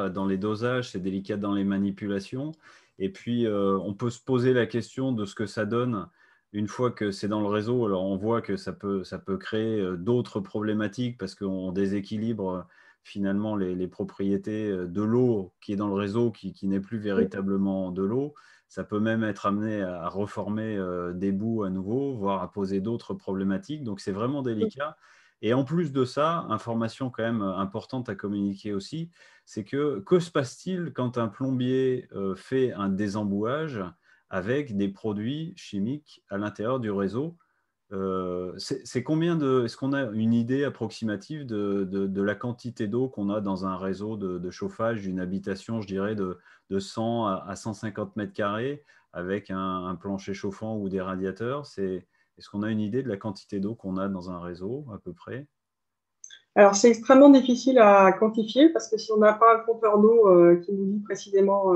dans les dosages, c'est délicat dans les manipulations. Et puis, on peut se poser la question de ce que ça donne une fois que c'est dans le réseau. Alors, on voit que ça peut créer d'autres problématiques parce qu'on déséquilibre finalement les propriétés de l'eau qui est dans le réseau, qui n'est plus véritablement de l'eau. Ça peut même être amené à reformer des boues à nouveau, voire à poser d'autres problématiques. Donc, c'est vraiment délicat. Et en plus de ça, information quand même importante à communiquer aussi, c'est que se passe-t-il quand un plombier fait un désembouage avec des produits chimiques à l'intérieur du réseau? C'est combien est-ce qu'on a une idée approximative de la quantité d'eau qu'on a dans un réseau de chauffage d'une habitation, je dirais, de 100 à 150 mètres carrés avec un plancher chauffant ou des radiateurs? Est-ce qu'on a une idée de la quantité d'eau qu'on a dans un réseau à peu près? Alors, c'est extrêmement difficile à quantifier parce que si on n'a pas un compteur d'eau qui nous dit précisément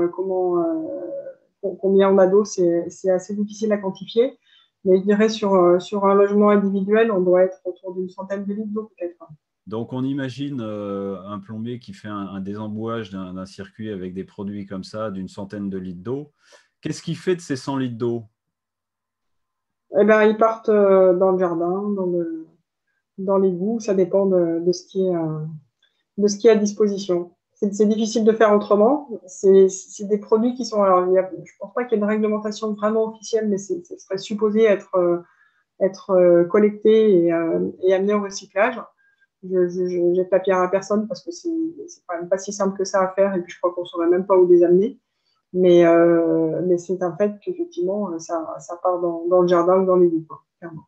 combien on a d'eau, c'est assez difficile à quantifier. Mais je dirais sur un logement individuel, on doit être autour d'une centaine de litres d'eau peut-être. Donc, on imagine un plombier qui fait un désembouage d'un circuit avec des produits comme ça, d'une centaine de litres d'eau. Qu'est-ce qu'il fait de ces 100 litres d'eau? Eh ben, ils partent dans le jardin, dans l'égout, ça dépend de ce qui est à disposition. C'est difficile de faire autrement. C'est des produits qui sont. Alors, je ne pense pas qu'il y ait une réglementation vraiment officielle, mais ce serait supposé être collecté et amené au recyclage. Je jette la pierre à personne parce que c'est quand même pas si simple que ça à faire et puis je crois qu'on ne saurait même pas où les amener. Mais c'est un fait qu'effectivement, ça part dans le jardin ou dans les quoi, clairement.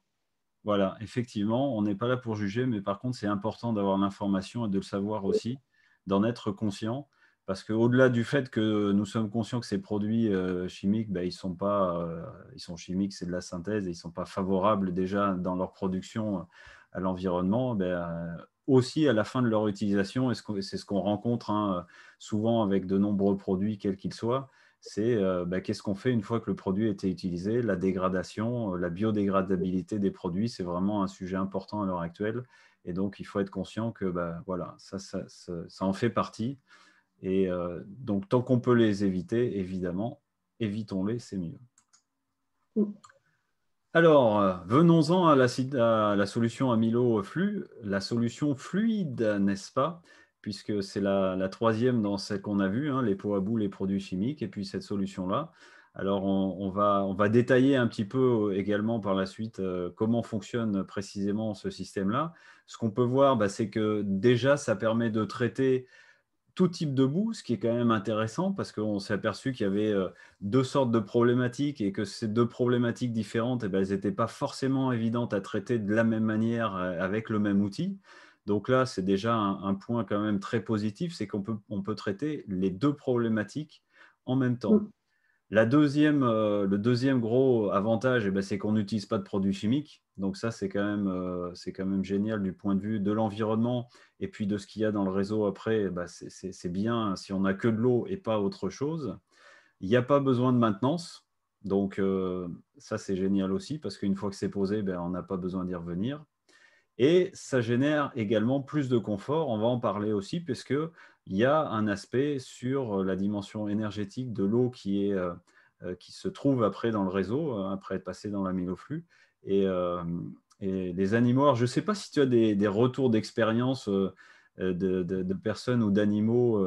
Voilà, effectivement, on n'est pas là pour juger, mais par contre, c'est important d'avoir l'information et de le savoir aussi, d'en être conscient, parce qu'au-delà du fait que nous sommes conscients que ces produits chimiques, ben, ils sont chimiques, c'est de la synthèse, et ils ne sont pas favorables déjà dans leur production à l'environnement, ben, aussi à la fin de leur utilisation, et c'est ce qu'on rencontre hein, souvent avec de nombreux produits, quels qu'ils soient, c'est qu'est-ce qu'on fait une fois que le produit a été utilisé, la dégradation, la biodégradabilité des produits, c'est vraiment un sujet important à l'heure actuelle. Et donc, il faut être conscient que voilà, ça en fait partie. Et donc, tant qu'on peut les éviter, évidemment, évitons-les, c'est mieux. Alors, venons-en à la solution amyloflux, la solution fluide, n'est-ce pas? Puisque c'est la troisième dans celle qu'on a vue, hein, les pots à bout, les produits chimiques, et puis cette solution-là. Alors, on va détailler un petit peu également par la suite comment fonctionne précisément ce système-là. Ce qu'on peut voir, c'est que déjà, ça permet de traiter tout type de boue, ce qui est quand même intéressant parce qu'on s'est aperçu qu'il y avait deux sortes de problématiques et que ces deux problématiques différentes, elles n'étaient pas forcément évidentes à traiter de la même manière avec le même outil. Donc là, c'est déjà un point quand même très positif, c'est on peut traiter les deux problématiques en même temps. Mm. Le deuxième gros avantage, c'est qu'on n'utilise pas de produits chimiques. Donc ça, c'est quand même génial du point de vue de l'environnement et puis de ce qu'il y a dans le réseau après. C'est bien si on n'a que de l'eau et pas autre chose. Il n'y a pas besoin de maintenance. Donc ça, c'est génial aussi parce qu'une fois que c'est posé, on n'a pas besoin d'y revenir. Et ça génère également plus de confort. On va en parler aussi, puisqu'il y a un aspect sur la dimension énergétique de l'eau qui se trouve après dans le réseau, après être passé dans l'amyloflux. Et Et les animaux, alors je ne sais pas si tu as des retours d'expérience de personnes ou d'animaux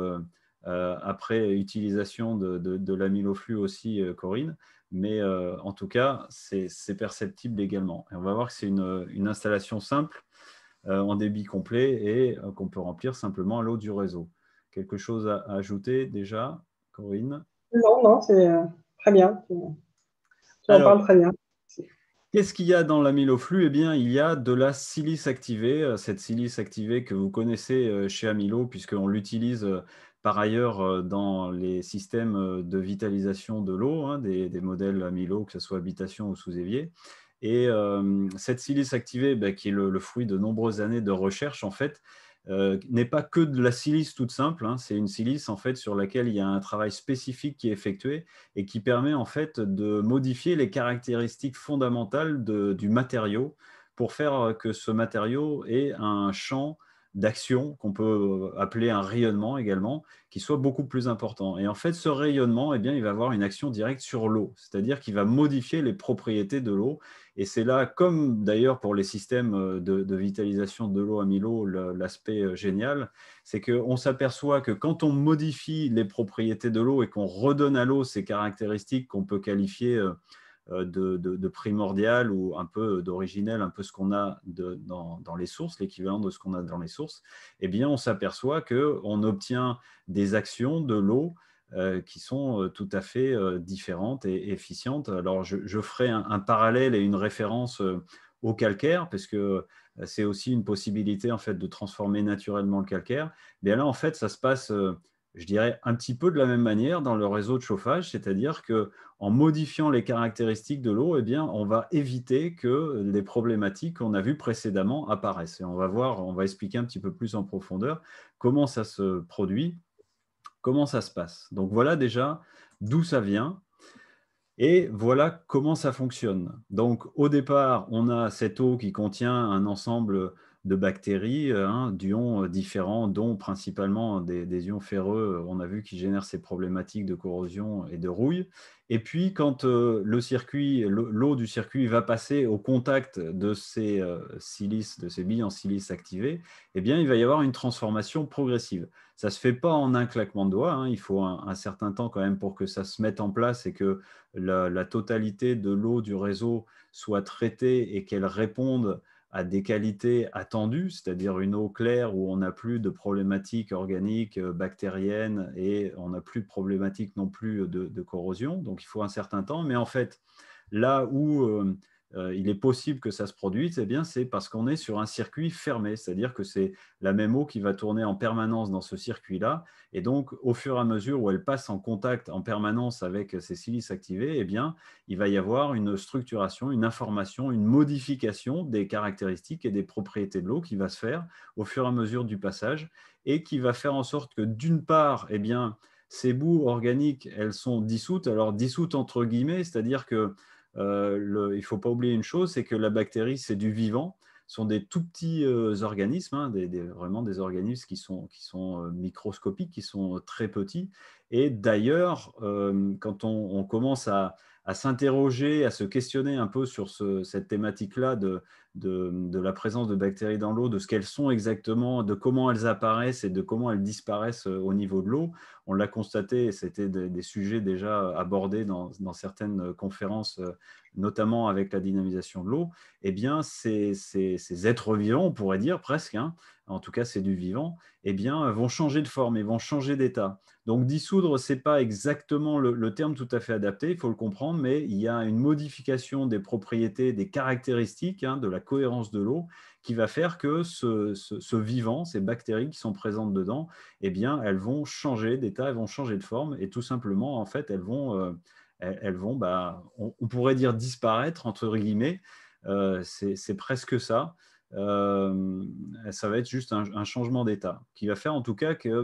après utilisation de l'amyloflux aussi, Corinne, mais en tout cas, c'est perceptible également. Et on va voir que c'est une installation simple en débit complet et qu'on peut remplir simplement à l'eau du réseau. Quelque chose à ajouter déjà, Corinne? Non, non, c'est très bien. Tu en Alors, parles très bien. qu'est-ce qu'il y a dans l'amyloflux? Eh bien, il y a de la silice activée, cette silice activée que vous connaissez chez Amylo, puisqu'on l'utilise par ailleurs dans les systèmes de vitalisation de l'eau, hein, des modèles Amylo, que ce soit habitation ou sous évier. Et cette silice activée, ben, qui est le fruit de nombreuses années de recherche, en fait, n'est pas que de la silice toute simple, hein. C'est une silice en fait sur laquelle il y a un travail spécifique qui est effectué et qui permet en fait de modifier les caractéristiques fondamentales du matériau pour faire que ce matériau ait un champ d'action qu'on peut appeler un rayonnement également, qui soit beaucoup plus important. Et en fait, ce rayonnement, eh bien, il va avoir une action directe sur l'eau, c'est-à-dire qu'il va modifier les propriétés de l'eau. Et c'est là, comme d'ailleurs pour les systèmes de vitalisation de l'eau Amylo, l'aspect génial, c'est qu'on s'aperçoit que quand on modifie les propriétés de l'eau et qu'on redonne à l'eau ces caractéristiques qu'on peut qualifier de primordial ou un peu d'originel, un peu ce qu'on a dans les sources, l'équivalent de ce qu'on a dans les sources, eh bien, on s'aperçoit qu'on obtient des actions de l'eau qui sont tout à fait différentes et efficientes. Alors, je ferai un parallèle et une référence au calcaire, parce que c'est aussi une possibilité en fait de transformer naturellement le calcaire. Mais là, en fait, ça se passe, je dirais, un petit peu de la même manière dans le réseau de chauffage, c'est-à-dire que en modifiant les caractéristiques de l'eau, eh bien, on va éviter que les problématiques qu'on a vues précédemment apparaissent. Et on va voir, on va expliquer un petit peu plus en profondeur comment ça se produit, comment ça se passe. Donc voilà déjà d'où ça vient. Et voilà comment ça fonctionne. Donc, au départ, on a cette eau qui contient un ensemble de bactéries, hein, d'ions différents, dont principalement des ions ferreux, on a vu, qui génèrent ces problématiques de corrosion et de rouille. Et puis, quand l'eau du circuit va passer au contact de ces silices, de ces billes en silice activées, eh bien, il va y avoir une transformation progressive. Ça ne se fait pas en un claquement de doigts, hein, il faut un certain temps quand même pour que ça se mette en place et que la totalité de l'eau du réseau soit traitée et qu'elle réponde à des qualités attendues, c'est-à-dire une eau claire où on n'a plus de problématiques organiques, bactériennes, et on n'a plus de problématiques non plus de corrosion. Donc il faut un certain temps. Mais en fait, là où il est possible que ça se produise, eh bien, c'est parce qu'on est sur un circuit fermé, c'est-à-dire que c'est la même eau qui va tourner en permanence dans ce circuit-là. Et donc, au fur et à mesure où elle passe en contact en permanence avec ces silices activées, eh bien, il va y avoir une structuration, une information, une modification des caractéristiques et des propriétés de l'eau qui va se faire au fur et à mesure du passage et qui va faire en sorte que, d'une part, eh bien, ces boues organiques, elles sont dissoutes. Alors, dissoutes entre guillemets, c'est-à-dire que il ne faut pas oublier une chose, c'est que la bactérie, c'est du vivant. Ce sont des tout petits organismes, hein, vraiment des organismes qui sont microscopiques, qui sont très petits. Et d'ailleurs, quand on commence à s'interroger, à se questionner un peu sur cette thématique-là de la présence de bactéries dans l'eau, de ce qu'elles sont exactement, de comment elles apparaissent et de comment elles disparaissent au niveau de l'eau, on l'a constaté, c'était des sujets déjà abordés dans certaines conférences, notamment avec la dynamisation de l'eau. Eh bien, ces êtres vivants, on pourrait dire presque, hein, en tout cas c'est du vivant, eh bien, vont changer de forme et vont changer d'état. Donc dissoudre, ce n'est pas exactement le terme tout à fait adapté, il faut le comprendre, mais il y a une modification des propriétés, des caractéristiques, hein, de la cohérence de l'eau qui va faire que ce vivant, ces bactéries qui sont présentes dedans, eh bien, elles vont changer d'état, elles vont changer de forme, et tout simplement, en fait, elles vont on pourrait dire disparaître, entre guillemets. C'est presque ça. Ça va être juste un changement d'état qui va faire en tout cas que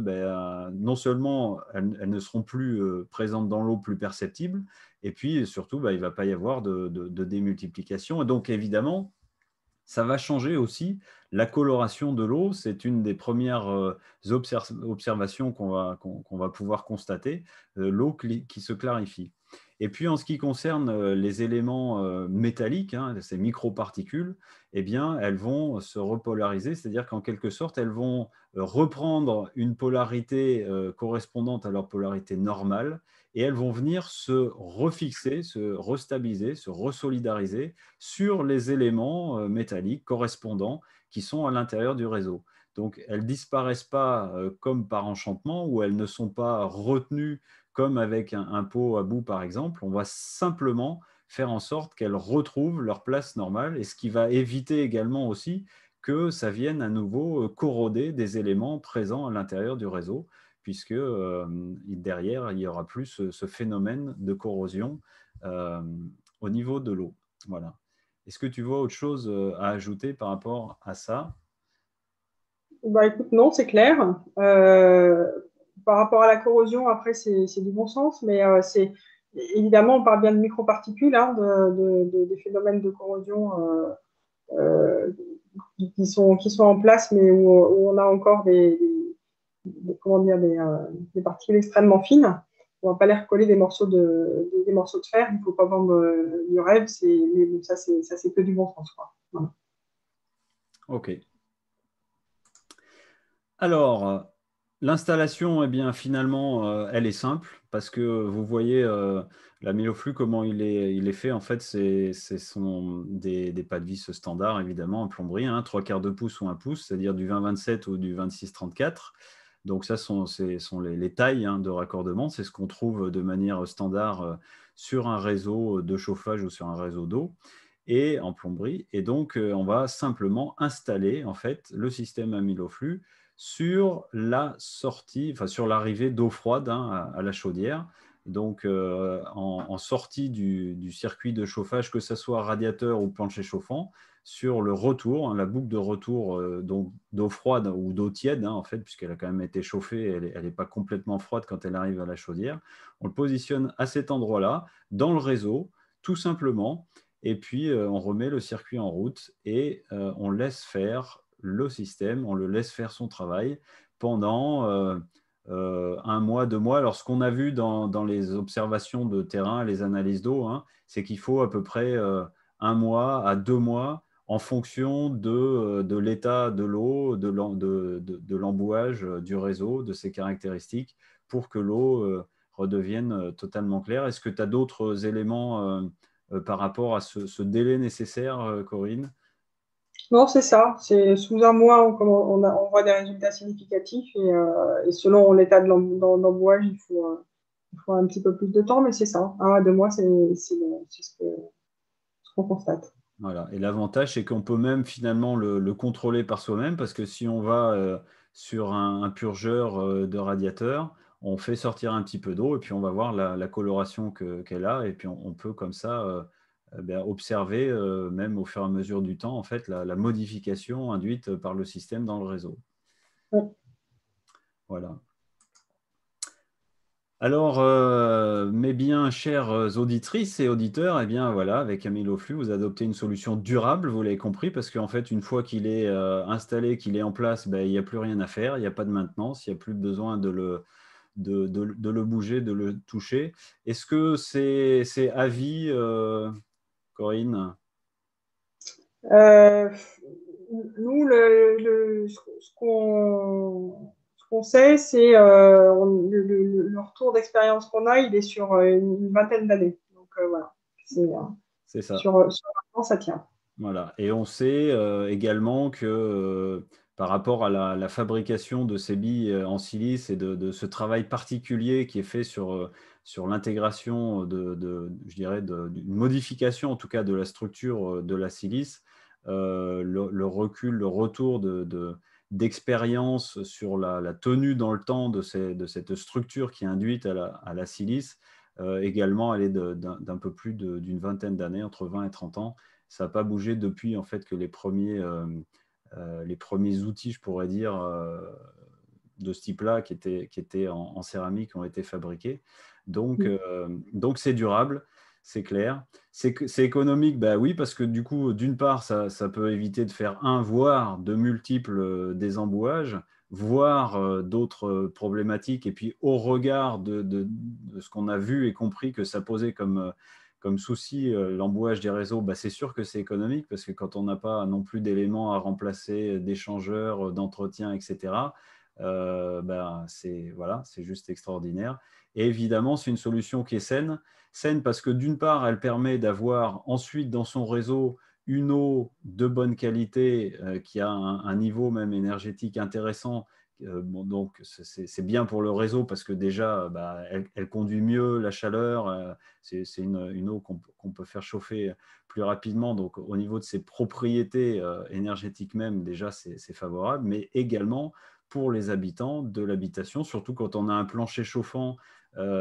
non seulement elles ne seront plus présentes dans l'eau, plus perceptibles, et puis surtout, il ne va pas y avoir de démultiplication. Et donc, évidemment, ça va changer aussi la coloration de l'eau. C'est une des premières observations qu'on va pouvoir constater, l'eau qui se clarifie. Et puis, en ce qui concerne les éléments métalliques, hein, ces microparticules, eh bien, elles vont se repolariser, c'est-à-dire qu'en quelque sorte, elles vont reprendre une polarité correspondante à leur polarité normale, et elles vont venir se refixer, se restabiliser, se resolidariser sur les éléments métalliques correspondants qui sont à l'intérieur du réseau. Donc, elles ne disparaissent pas comme par enchantement, ou elles ne sont pas retenues comme avec un pot à bout, par exemple. On va simplement faire en sorte qu'elles retrouvent leur place normale, et ce qui va éviter également aussi que ça vienne à nouveau corroder des éléments présents à l'intérieur du réseau, puisque derrière, il y aura plus ce phénomène de corrosion euh, au niveau de l'eau. Voilà. Est-ce que tu vois autre chose à ajouter par rapport à ça? Bah, écoute, non, c'est clair. Par rapport à la corrosion, après, c'est du bon sens, mais évidemment, on parle bien de microparticules, hein, des phénomènes de corrosion euh, qui sont en place, mais où on a encore comment dire, des particules extrêmement fines. On ne va pas les recoller des morceaux de fer. Il ne faut pas vendre du rêve. Mais bon, ça, c'est que du bon sens, quoi. Voilà. Ok. Alors, l'installation, eh bien, finalement, elle est simple parce que vous voyez la Méloflux, comment il est fait. En fait, ce sont des pas de vis standards, évidemment, en plomberie, hein, 3/4 de pouce ou 1 pouce, c'est-à-dire du 20-27 ou du 26-34. Donc, ça, ce sont les tailles hein, de raccordement. C'est ce qu'on trouve de manière standard sur un réseau de chauffage ou sur un réseau d'eau et en plomberie. Et donc, on va simplement installer en fait le système Amiloflux sur la sortie, enfin sur l'arrivée d'eau froide hein, à la chaudière. Donc, en sortie du circuit de chauffage, que ce soit radiateur ou plancher chauffant, sur le retour, hein, la boucle de retour d'eau froide ou d'eau tiède, hein, en fait, puisqu'elle a quand même été chauffée, elle n'est pas complètement froide quand elle arrive à la chaudière. On le positionne à cet endroit-là, dans le réseau, tout simplement. Et puis, on remet le circuit en route et on laisse faire le système, on le laisse faire son travail pendant 1 mois, 2 mois. Alors, ce qu'on a vu dans les observations de terrain, les analyses d'eau, hein, c'est qu'il faut à peu près 1 mois à 2 mois en fonction de l'état de l'eau, de l'embouage du réseau, de ses caractéristiques, pour que l'eau redevienne totalement claire. Est-ce que tu as d'autres éléments par rapport à ce délai nécessaire, Corinne? Non, c'est ça. C'est sous un mois, on voit des résultats significatifs et selon l'état de l'embouage, il faut un petit peu plus de temps, mais c'est ça. 1 à 2 mois, c'est ce qu'on constate. Voilà. Et l'avantage, c'est qu'on peut même finalement le contrôler par soi-même, parce que si on va sur un purgeur de radiateur, on fait sortir un petit peu d'eau et puis on va voir la coloration qu'elle a, et puis on peut comme ça observer, même au fur et à mesure du temps, en fait, la modification induite par le système dans le réseau. Ouais. Voilà. Alors, mes bien chères auditrices et auditeurs, eh bien voilà, avec Amiloflux, vous adoptez une solution durable, vous l'avez compris, parce qu'en fait, une fois qu'il est installé, qu'il est en place, ben, il n'y a plus rien à faire, il n'y a pas de maintenance, il n'y a plus besoin de le bouger, de le toucher. Est-ce que c'est à vie, Corinne? Euh, Nous, ce qu'on sait, c'est le retour d'expérience qu'on a, il est sur une vingtaine d'années. Donc voilà, C'est ça. sur un an, ça tient. Voilà. Et on sait également que par rapport à la fabrication de ces billes en silice et de ce travail particulier qui est fait sur l'intégration je dirais, d'une modification en tout cas de la structure de la silice, le recul, le retour d'expérience sur la tenue dans le temps de cette structure qui est induite à la silice, également, elle est d'un peu plus d'une vingtaine d'années, entre 20 et 30 ans. Ça n'a pas bougé depuis en fait que les premiers outils, je pourrais dire, de ce type-là, qui étaient en céramique, ont été fabriqués. Donc, c'est durable, c'est clair. C'est économique, bah oui, parce que du coup, d'une part, ça peut éviter de faire un, voire de multiples désembouages. voir d'autres problématiques et puis au regard de ce qu'on a vu et compris que ça posait comme souci, l'embouage des réseaux, bah, c'est sûr que c'est économique parce que quand on n'a pas non plus d'éléments à remplacer, d'échangeurs, d'entretien, etc., bah, voilà, c'est juste extraordinaire. Et évidemment, c'est une solution qui est saine. Saine parce que d'une part, elle permet d'avoir ensuite dans son réseau une eau de bonne qualité qui a un niveau même énergétique intéressant. Bon, donc, c'est bien pour le réseau parce que déjà, bah, elle conduit mieux la chaleur. C'est une eau qu'on peut faire chauffer plus rapidement. Donc, au niveau de ses propriétés énergétiques même, déjà, c'est favorable. Mais également pour les habitants de l'habitation, surtout quand on a un plancher chauffant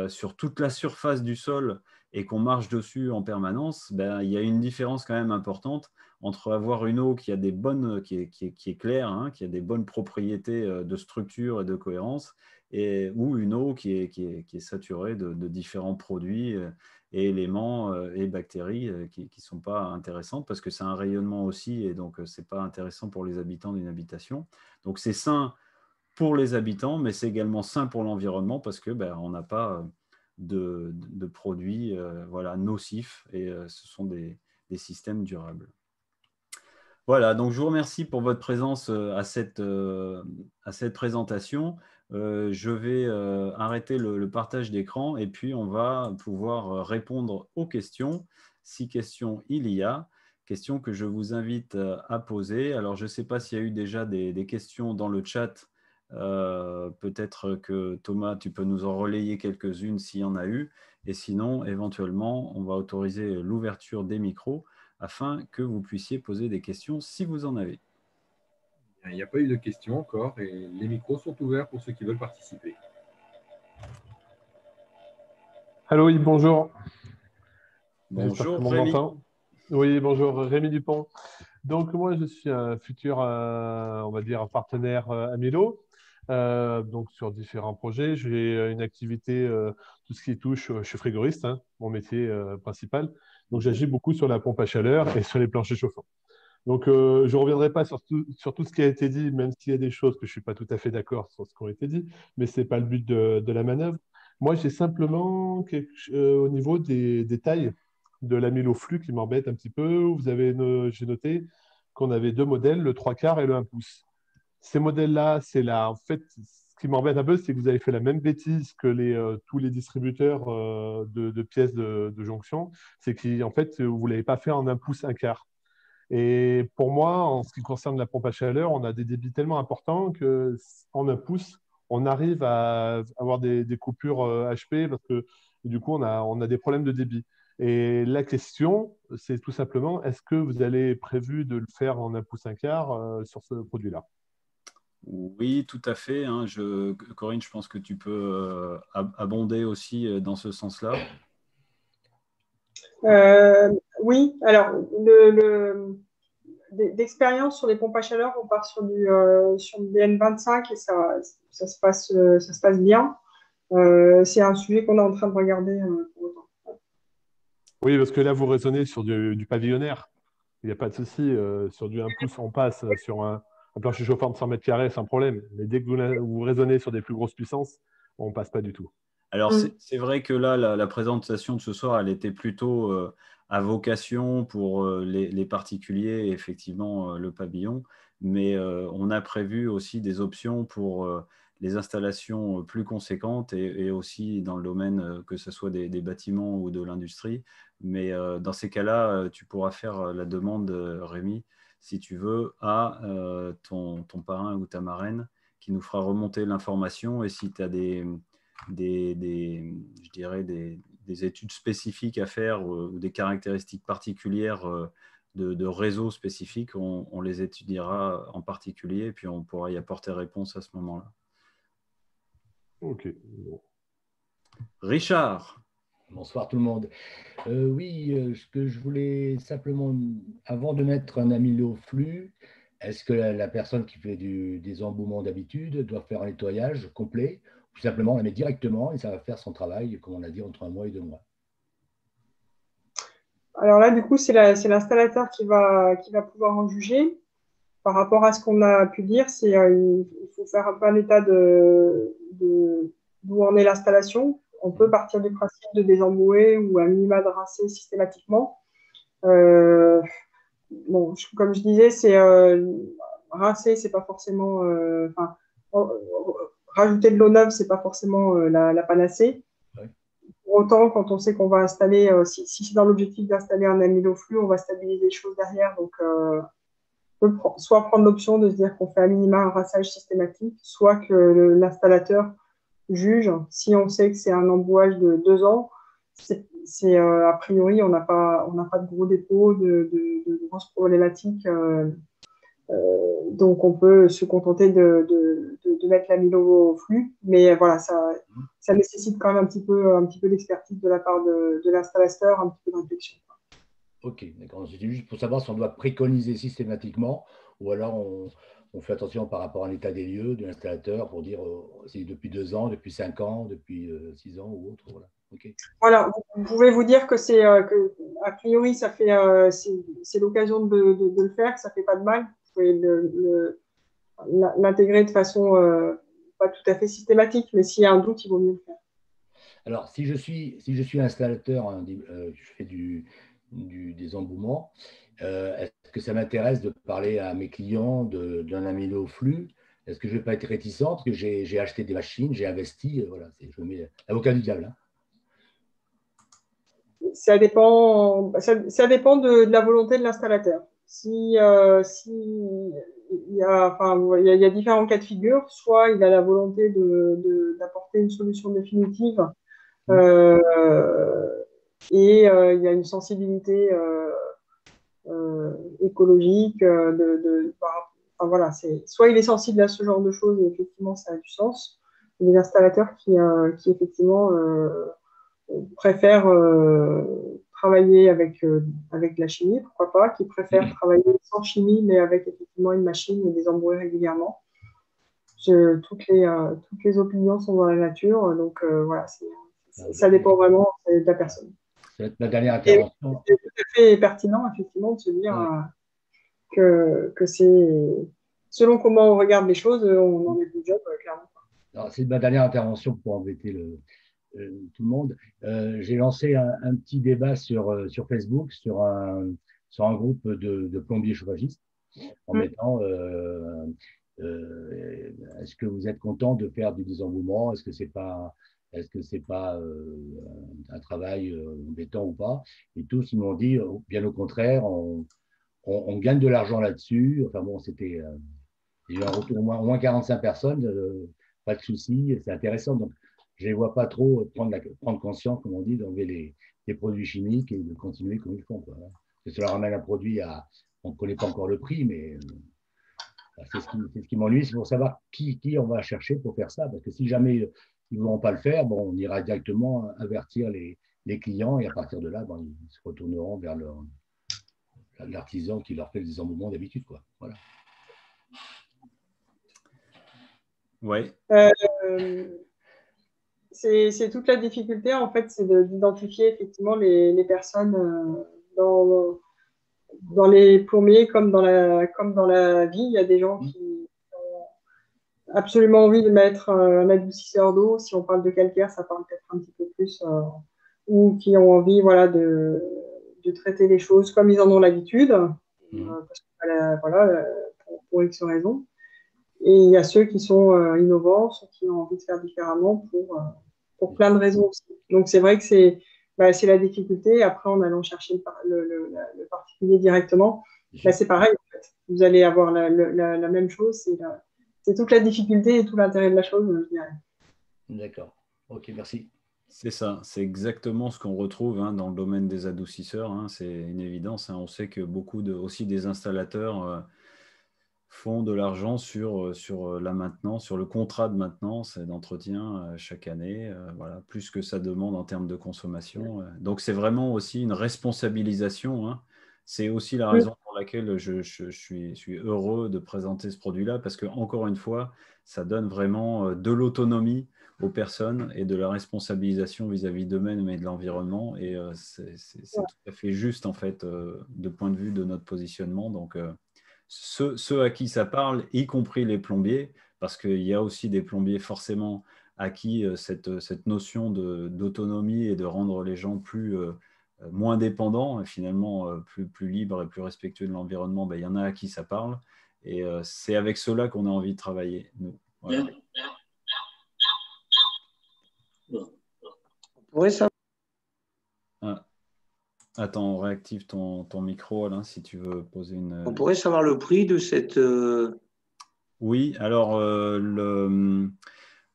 sur toute la surface du sol et qu'on marche dessus en permanence, ben, il y a une différence quand même importante entre avoir une eau qui a des bonnes, qui est claire, hein, qui a des bonnes propriétés de structure et de cohérence, ou une eau qui est saturée de différents produits et éléments et bactéries qui ne sont pas intéressantes parce que c'est un rayonnement aussi et donc ce n'est pas intéressant pour les habitants d'une habitation. Donc c'est sain pour les habitants, mais c'est également sain pour l'environnement parce que ben, on n'a pas de produits voilà, nocifs et ce sont des systèmes durables. Voilà, donc je vous remercie pour votre présence à cette présentation. Je vais arrêter le partage d'écran et puis on va pouvoir répondre aux questions, si questions il y a, questions que je vous invite à poser. Alors, je ne sais pas s'il y a eu déjà des questions dans le chat. Peut-être que Thomas, tu peux nous en relayer quelques-unes s'il y en a eu. Et sinon, éventuellement, on va autoriser l'ouverture des micros afin que vous puissiez poser des questions si vous en avez. Il n'y a pas eu de questions encore et les micros sont ouverts pour ceux qui veulent participer. Allô, oui, bonjour. Bonjour Rémi. Oui, bonjour Rémi Dupont. Donc moi, je suis un futur, on va dire, partenaire Amilo, donc sur différents projets. J'ai une activité, tout ce qui touche, je suis frigoriste, hein, mon métier principal. Donc j'agis beaucoup sur la pompe à chaleur et sur les planchers chauffants. Donc je ne reviendrai pas sur tout ce qui a été dit, même s'il y a des choses que je ne suis pas tout à fait d'accord sur ce qui a été dit, mais ce n'est pas le but de la manœuvre. Moi, j'ai simplement au niveau des tailles de l'amyloflux qui m'embête un petit peu. J'ai noté qu'on avait deux modèles, le 3/4 et le 1 pouce. Ces modèles-là, c'est là. En fait, ce qui m'embête un peu, c'est que vous avez fait la même bêtise que tous les distributeurs de pièces de jonction. C'est qu'en fait, vous ne l'avez pas fait en 1 pouce, 1/4. Et pour moi, en ce qui concerne la pompe à chaleur, on a des débits tellement importants qu'en 1 pouce, on arrive à avoir des coupures HP parce que du coup, on a des problèmes de débit. Et la question, c'est tout simplement, est-ce que vous avez prévu de le faire en 1 pouce 1/4 sur ce produit-là? Oui, tout à fait. Hein. Corinne, je pense que tu peux abonder aussi dans ce sens-là. Oui, alors d'expérience sur les pompes à chaleur, on part sur du N25 et ça se passe bien. C'est un sujet qu'on est en train de regarder pour autant. Oui, parce que là, vous raisonnez sur du pavillonnaire. Il n'y a pas de souci. Sur du 1 pouce, on passe sur un plancher chauffant de 100 mètres carrés sans problème. Mais dès que vous raisonnez sur des plus grosses puissances, on ne passe pas du tout. Alors, c'est vrai que là, la présentation de ce soir, elle était plutôt à vocation pour les particuliers et effectivement le pavillon. Mais on a prévu aussi des options pour les installations plus conséquentes et aussi dans le domaine que ce soit des bâtiments ou de l'industrie. Mais dans ces cas-là, tu pourras faire la demande, Rémi, si tu veux, à ton parrain ou ta marraine qui nous fera remonter l'information. Et si tu as je dirais des études spécifiques à faire ou des caractéristiques particulières de réseaux spécifiques, on les étudiera en particulier et puis on pourra y apporter réponse à ce moment-là. Ok. Richard. Bonsoir tout le monde. Oui, ce que je voulais simplement, avant de mettre un amyloflux, est-ce que la personne qui fait des embouements d'habitude doit faire un nettoyage complet ou simplement la met directement et ça va faire son travail, comme on l'a dit, entre 1 mois et 2 mois? Alors là, du coup, c'est l'installateur qui va pouvoir en juger. par rapport à ce qu'on a pu dire, il faut faire un peu un état d'où en est l'installation. On peut partir du principe de désembouer ou à minima de rincer systématiquement. Bon, comme je disais, rincer, c'est pas forcément, rajouter de l'eau neuve, c'est pas forcément la panacée. Ouais. Pour autant, quand on sait qu'on va installer, si c'est dans l'objectif d'installer un amyloflux, on va stabiliser les choses derrière. Donc, on peut soit prendre l'option de se dire qu'on fait à minima un rinçage systématique, soit que l'installateur juge, si on sait que c'est un embouage de 2 ans, a priori, on n'a pas de gros dépôts, de grosses problématiques. Donc, on peut se contenter de mettre l'amylo au flux. Mais voilà, ça nécessite quand même un petit peu d'expertise de la part de l'installateur, un petit peu de réflexion. Ok, d'accord. C'était juste pour savoir si on doit préconiser systématiquement ou alors on fait attention par rapport à l'état des lieux de l'installateur pour dire c'est depuis 2 ans, depuis 5 ans, depuis 6 ans ou autre. Voilà. Okay. Voilà, vous pouvez vous dire que a priori, c'est l'occasion de le faire, que ça ne fait pas de mal. Vous pouvez l'intégrer de façon pas tout à fait systématique, mais s'il y a un doute, il vaut mieux le faire. Alors, si je suis installateur, hein, je fais des embouements, est-ce que ça m'intéresse de parler à mes clients d'un amyloflux? Est-ce que je ne vais pas être réticent parce que j'ai acheté des machines, j'ai investi, voilà, je mets l'avocat du diable. Hein. Ça dépend de la volonté de l'installateur. Il y a différents cas de figure. Soit il a la volonté d'apporter une solution définitive et il y a une sensibilité écologique. Voilà, soit il est sensible à ce genre de choses et effectivement ça a du sens. Il y a des installateurs qui effectivement préfèrent travailler avec la chimie, pourquoi pas, qui préfèrent travailler sans chimie, mais avec effectivement une machine et des embouées régulièrement. Toutes les opinions sont dans la nature, donc voilà, ça dépend vraiment de la personne. Ça va être ma dernière intervention. C'est tout à fait pertinent, effectivement, de se dire que c'est selon comment on regarde les choses, on en est plus job, clairement. C'est ma dernière intervention pour embêter tout le monde. J'ai lancé un petit débat sur Facebook, sur un groupe de plombiers chauffagistes, en mettant est-ce que vous êtes content de faire du désembouement? Est-ce que c'est pas un travail embêtant ou pas? Et tous ils m'ont dit bien au contraire, on gagne de l'argent là-dessus. Enfin bon, j'ai eu un retour au moins 45 personnes, pas de souci, c'est intéressant. Donc je ne les vois pas trop prendre conscience, comme on dit, d'enlever les produits chimiques et de continuer comme ils font. Quoi. Parce que ça leur ramène un produit on ne connaît pas encore le prix, mais c'est ce qui m'ennuie, c'est pour savoir qui on va chercher pour faire ça. Parce que si jamais ils ne vont pas le faire, bon, on ira directement avertir les clients et à partir de là, bon, ils se retourneront vers l'artisan qui leur fait le désembouement d'habitude. Voilà. Ouais. C'est toute la difficulté, en fait, c'est d'identifier effectivement les personnes dans les plombiers comme dans la vie. Il y a des gens qui ont absolument envie de mettre un adoucisseur d'eau. Si on parle de calcaire, ça parle peut-être un petit peu plus. Ou qui ont envie de traiter les choses comme ils en ont l'habitude, parce que, pour X raisons. Et il y a ceux qui sont innovants, ceux qui ont envie de faire différemment pour plein de raisons aussi. Donc, c'est vrai que c'est la difficulté. Après, en allant chercher le particulier directement, c'est pareil. En fait. Vous allez avoir la même chose. C'est toute la difficulté et tout l'intérêt de la chose, je dirais. D'accord. Ok, merci. C'est ça, c'est exactement ce qu'on retrouve dans le domaine des adoucisseurs. C'est une évidence. On sait que beaucoup aussi des installateurs font de l'argent sur la maintenance, sur le contrat de maintenance et d'entretien chaque année, voilà, plus que ça demande en termes de consommation. Donc, c'est vraiment aussi une responsabilisation. C'est aussi la raison pour laquelle je suis heureux de présenter ce produit-là, parce que, encore une fois, ça donne vraiment de l'autonomie aux personnes et de la responsabilisation vis-à-vis d'eux-mêmes et de l'environnement. Et c'est tout à fait juste, en fait, de point de vue de notre positionnement. Donc, ceux à qui ça parle, y compris les plombiers, parce qu'il y a aussi des plombiers forcément à qui cette notion d'autonomie et de rendre les gens moins dépendants et finalement plus libres et plus respectueux de l'environnement, ben, il y en a à qui ça parle. Et c'est avec ceux-là qu'on a envie de travailler, nous. Voilà. On pourrait savoir, Ah. Attends, on réactive ton micro, Alain, si tu veux poser une... on pourrait savoir le prix de cette... Oui, alors le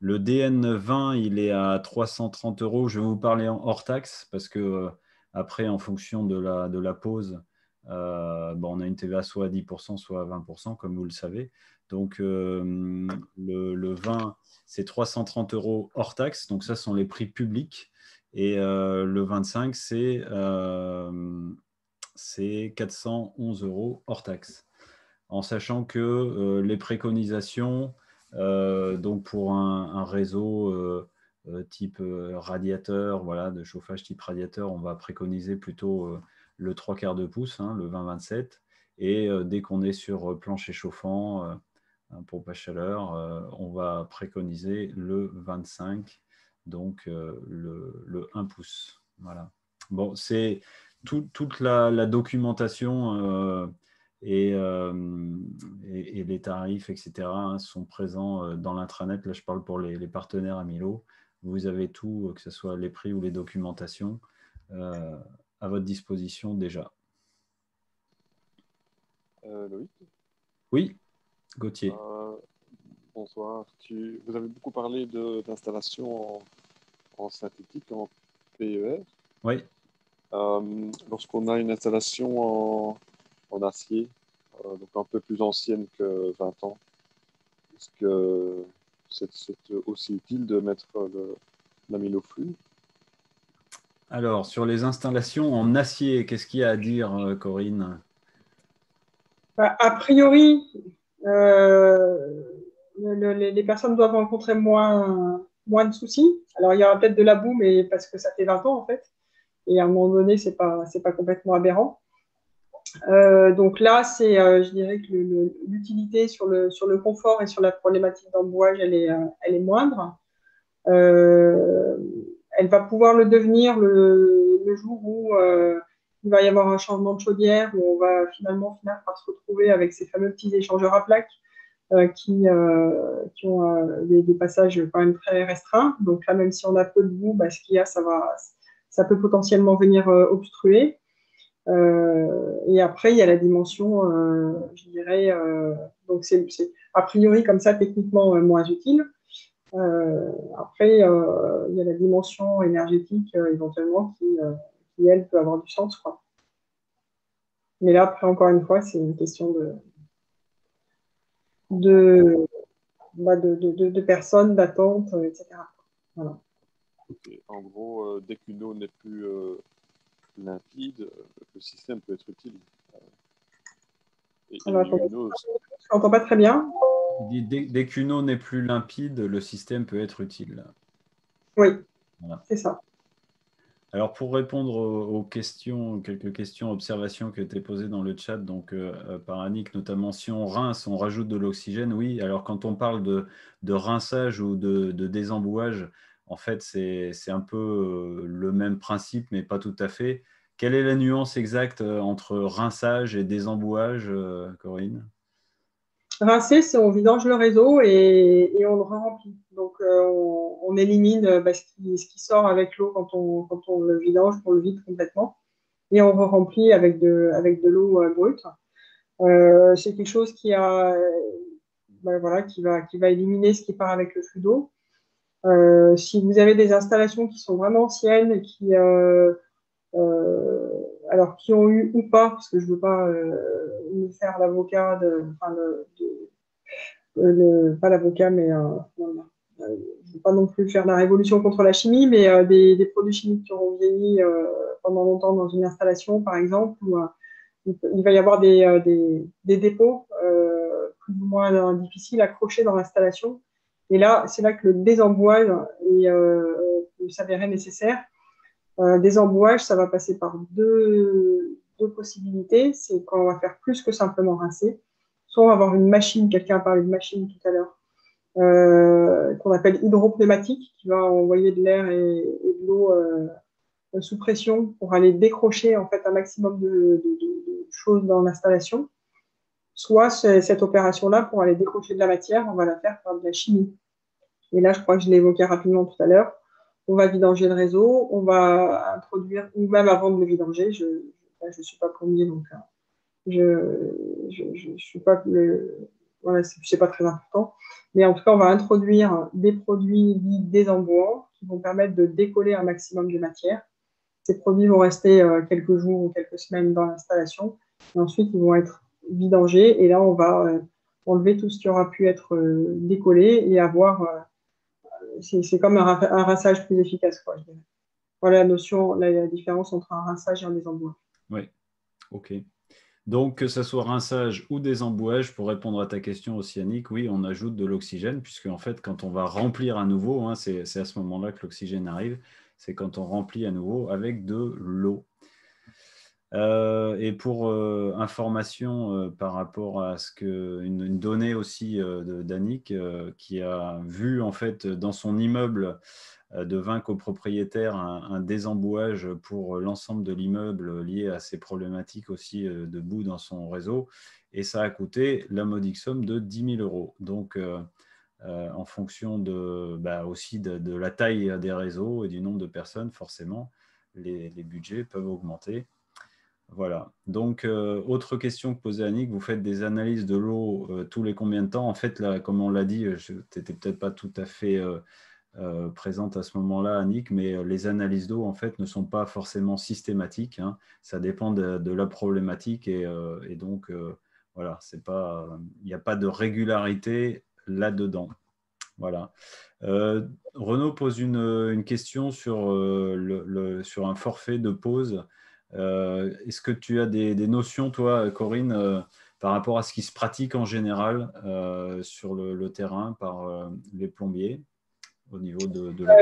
DN20, il est à 330 €. Je vais vous parler en hors taxe parce que après, en fonction de la pause, on a une TVA soit à 10%, soit à 20%, comme vous le savez. Donc, le 20, c'est 330 € hors taxe. Donc, ça, ce sont les prix publics. Et le 25, c'est 411 € hors taxe. En sachant que les préconisations, donc pour un réseau type radiateur, voilà, de chauffage type radiateur, on va préconiser plutôt le 3/4 de pouce, hein, le 20-27. Et dès qu'on est sur plancher chauffant, pompe à chaleur, on va préconiser le 25, donc le 1 pouce. Voilà. Bon, c'est toute la documentation et les tarifs, etc., hein, sont présents dans l'intranet. Là, je parle pour les partenaires Amilo. Vous avez tout, que ce soit les prix ou les documentations, à votre disposition déjà. Loïc, Oui, Gauthier. bonsoir. Vous avez beaucoup parlé d'installation en synthétique, en PER. Oui. Lorsqu'on a une installation en acier, donc un peu plus ancienne que 20 ans, est-ce que c'est aussi utile de mettre l'amyloflux? Alors, sur les installations en acier, qu'est-ce qu'il y a à dire, Corinne? A priori, les personnes doivent rencontrer moins de soucis. Alors, il y aura peut-être de la boue, mais parce que ça fait 20 ans, en fait. Et à un moment donné, c'est pas complètement aberrant. Donc là, je dirais que l'utilité sur le confort et sur la problématique d'embouage, elle est moindre. Elle va pouvoir le devenir le jour où il va y avoir un changement de chaudière, où on va finalement finir par se retrouver avec ces fameux petits échangeurs à plaques qui ont des passages quand même très restreints. Donc là, même si on a peu de boue, ce qu'il y a, ça peut potentiellement venir obstruer. Et après, il y a la dimension, je dirais, donc c'est a priori comme ça techniquement moins utile. Après, il y a la dimension énergétique éventuellement qui, elle, peut avoir du sens, quoi. Mais là, après, encore une fois, c'est une question de personnes, d'attente, etc. Voilà. Okay. En gros, dès qu'une eau n'est plus limpide, le système peut être utile. Je n'entends pas très bien. Dès qu'une eau n'est plus limpide, le système peut être utile. Oui, voilà. C'est ça. Alors, pour répondre aux questions, quelques questions, observations qui étaient posées dans le chat, donc par Annick, notamment si on rince, on rajoute de l'oxygène. Oui, alors quand on parle de rinçage ou de désembouage, en fait, c'est un peu le même principe, mais pas tout à fait. Quelle est la nuance exacte entre rinçage et désembouage, Corinne? Rincer, c'est on vidange le réseau et on le remplit. Donc, on élimine ce qui sort avec l'eau quand on le vidange, on le vide complètement. Et on remplit avec de l'eau brute. C'est quelque chose qui va éliminer ce qui part avec le flux d'eau. Si vous avez des installations qui sont vraiment anciennes et qui ont eu ou pas, parce que je ne veux pas me faire l'avocat pas l'avocat, mais je ne veux pas non plus faire la révolution contre la chimie, mais des produits chimiques qui auront vieilli pendant longtemps dans une installation, par exemple, où il va y avoir des dépôts plus ou moins difficiles à accrocher dans l'installation. Et là, c'est là que le désembouage peut s'avérer nécessaire. Désembouage, ça va passer par deux possibilités. C'est quand on va faire plus que simplement rincer. soit on va avoir une machine, quelqu'un a parlé de machine tout à l'heure, qu'on appelle hydropneumatique, qui va envoyer de l'air et de l'eau sous pression pour aller décrocher en fait un maximum de choses dans l'installation. Soit cette opération-là, pour aller décrocher de la matière, on va la faire par de la chimie. Et là, je crois que je l'ai évoqué rapidement tout à l'heure. On va vidanger le réseau, on va introduire, ou même avant de le vidanger, je ne suis pas plombier, donc je suis pas voilà, c'est pas très important. Mais en tout cas, on va introduire des produits dits désembouants qui vont permettre de décoller un maximum de matière. Ces produits vont rester quelques jours ou quelques semaines dans l'installation. Et ensuite, ils vont être vidangés. Et là, on va enlever tout ce qui aura pu être décollé et avoir... c'est comme un rinçage plus efficace, quoi, je dirais. Voilà la notion, la différence entre un rinçage et un désembouage. Oui, ok. Donc, que ce soit rinçage ou désembouage, pour répondre à ta question aussi, Yannick, oui, on ajoute de l'oxygène, puisque en fait, quand on va remplir à nouveau, hein, c'est à ce moment-là que l'oxygène arrive, c'est quand on remplit à nouveau avec de l'eau. Et pour information par rapport à une donnée aussi d'Annick, qui a vu en fait dans son immeuble de 20 copropriétaires un désembouage pour l'ensemble de l'immeuble lié à ces problématiques aussi de boue dans son réseau. Et ça a coûté la modique somme de 10 000 €. Donc, en fonction aussi de la taille des réseaux et du nombre de personnes, forcément, les budgets peuvent augmenter. Voilà. Donc, autre question que posait Annick, vous faites des analyses de l'eau tous les combien de temps? En fait, là, comme on l'a dit, tu n'étais peut-être pas tout à fait présente à ce moment-là, Annick, mais les analyses d'eau, en fait, ne sont pas forcément systématiques, hein. Ça dépend de la problématique et donc, voilà, il n'y a pas de régularité là-dedans. Voilà. Renaud pose une question sur un forfait de pause. Est-ce que tu as des notions, toi, Corinne, par rapport à ce qui se pratique en général sur le terrain par les plombiers au niveau de la...